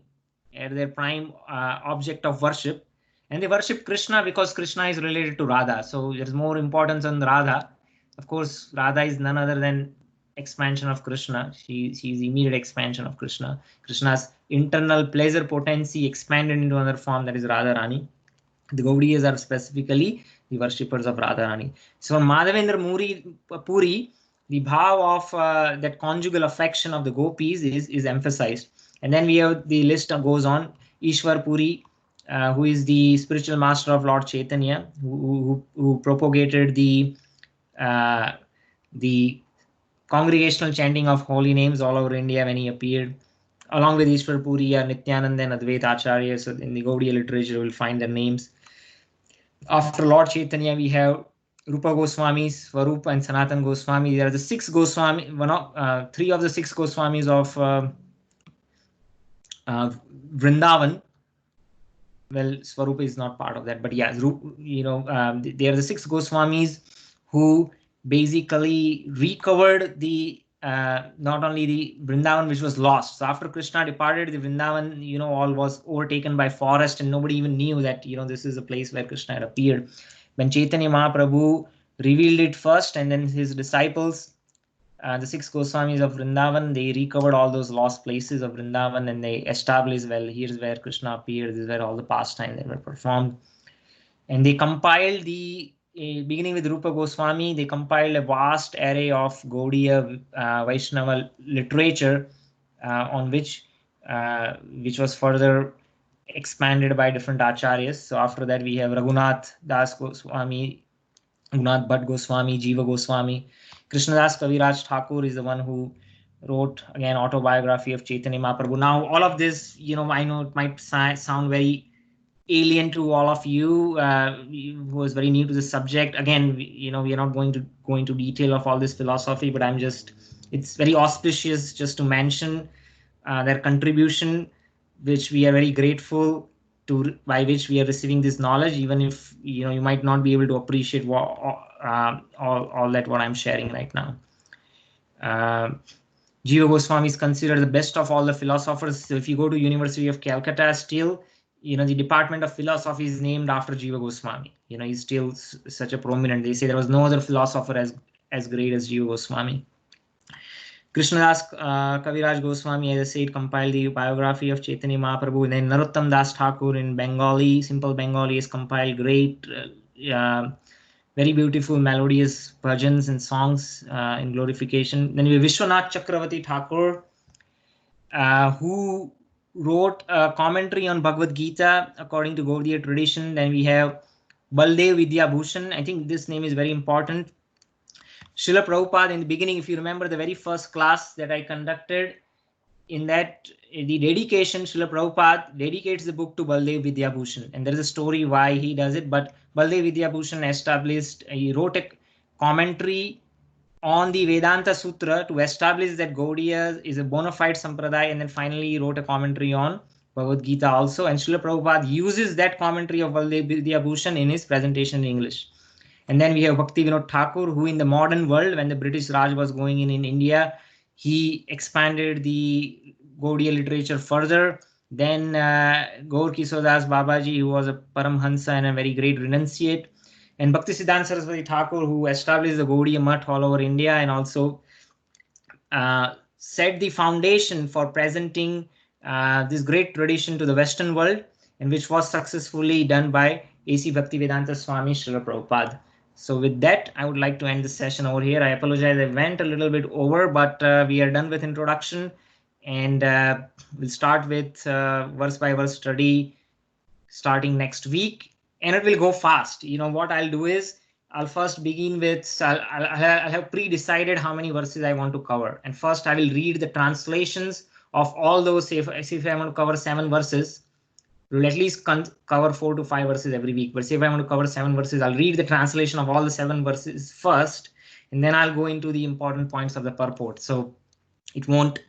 their prime object of worship, and they worship Krishna because Krishna is related to Radha. So there's more importance on Radha. Of course, Radha is none other than expansion of Krishna. She's immediate expansion of Krishna. Krishna's internal pleasure potency expanded into another form, that is Radharani. The Gaudiyas are specifically the worshippers of Radharani. So from Madhavendra Puri, the bhav of that conjugal affection of the gopis is emphasized. And then we have the list goes on. Ishwar Puri, who is the spiritual master of Lord Chaitanya, who propagated the congregational chanting of holy names all over India when he appeared. Along with Ishwar Puri are Nityananda and Advaita Acharya. So in the Gaudiya literature, you will find their names. After Lord Chaitanya, we have Rupa Goswami, Swarup, and Sanatan Goswami. There are the 6 Goswami, 3 of the 6 Goswamis of Vrindavan. Well, Swarupa is not part of that, but yeah, they are the 6 Goswamis who basically recovered the not only the Vrindavan which was lost. So after Krishna departed, the Vrindavan, all was overtaken by forest, and nobody even knew that this is a place where Krishna had appeared. When Chaitanya Mahaprabhu revealed it first, and then his disciples, the 6 Goswamis of Vrindavan, they recovered all those lost places of Vrindavan, and they established, well, here's where Krishna appeared, this is where all the pastimes were performed. And they compiled beginning with Rupa Goswami, they compiled a vast array of Gaudiya Vaishnava literature on which was further expanded by different acharyas. So after that, we have Raghunath Das Goswami, Raghunath Bhatt Goswami, Jiva Goswami. Krishnadas Kaviraj Thakur is the one who wrote, again, autobiography of Chaitanya Mahaprabhu. Now, all of this, I know it might sound very alien to all of you who is very new to this subject. Again, we are not going to go into detail of all this philosophy, but it's very auspicious just to mention their contribution, which we are very grateful to, by which we are receiving this knowledge, even if you might not be able to appreciate all that what I'm sharing right now. Jiva Goswami is considered the best of all the philosophers. So if you go to University of Calcutta, still the Department of Philosophy is named after Jiva Goswami. He's still such a prominent. They say there was no other philosopher as great as Jiva Goswami. Krishnadas Kaviraj Goswami, as I said, compiled the biography of Chaitanya Mahaprabhu. And then Narottam Das Thakur in Bengali, simple Bengali, has compiled great, very beautiful melodious bhajans and songs in glorification. Then we have Vishwanath Chakravarti Thakur, who wrote a commentary on Bhagavad Gita according to Gaudiya tradition. Then we have Baldev Vidya Bhushan. I think this name is very important. Srila Prabhupada, in the beginning, if you remember the very first class that I conducted, in that the dedication, Srila Prabhupada dedicates the book to Baldev Vidyabhushan, and there is a story why he does it. But Baldev Vidyabhushan he wrote a commentary on the Vedanta Sutra to establish that Gaudiya is a bona fide sampradaya, and then finally he wrote a commentary on Bhagavad Gita also. And Srila Prabhupada uses that commentary of Baldev Vidyabhushan in his presentation in English. And then we have Bhakti Vinod Thakur, who in the modern world, when the British Raj was going in India, he expanded the Gaudiya literature further. Then Gaur Kishore Das Babaji, who was a Paramhansa and a very great renunciate. And Bhakti Siddhanta Saraswati Thakur, who established the Gaudiya Math all over India and also set the foundation for presenting this great tradition to the Western world, and which was successfully done by A.C. Bhaktivedanta Swami Srila Prabhupada. So with that, I would like to end the session over here. I apologize, I went a little bit over, but we are done with introduction, and we'll start with verse by verse study starting next week, and it will go fast. You know what I'll do is I'll first begin with, I'll have pre-decided how many verses I want to cover, and first I will read the translations of all those. Say if I want to cover 7 verses, we'll at least cover 4 to 5 verses every week. But say if I want to cover 7 verses, I'll read the translation of all the 7 verses first, and then I'll go into the important points of the purport. So it won't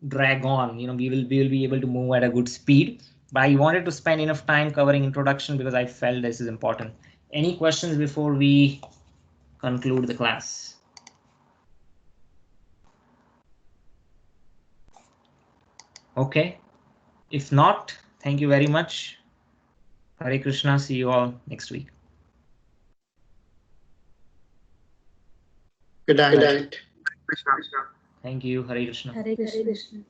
drag on. You know, we will be able to move at a good speed. But I wanted to spend enough time covering introduction because I felt this is important. Any questions before we conclude the class? Okay. If not, thank you very much. Hare Krishna. See you all next week. Good night. Good night. Thank you. Hare Krishna. Hare Krishna.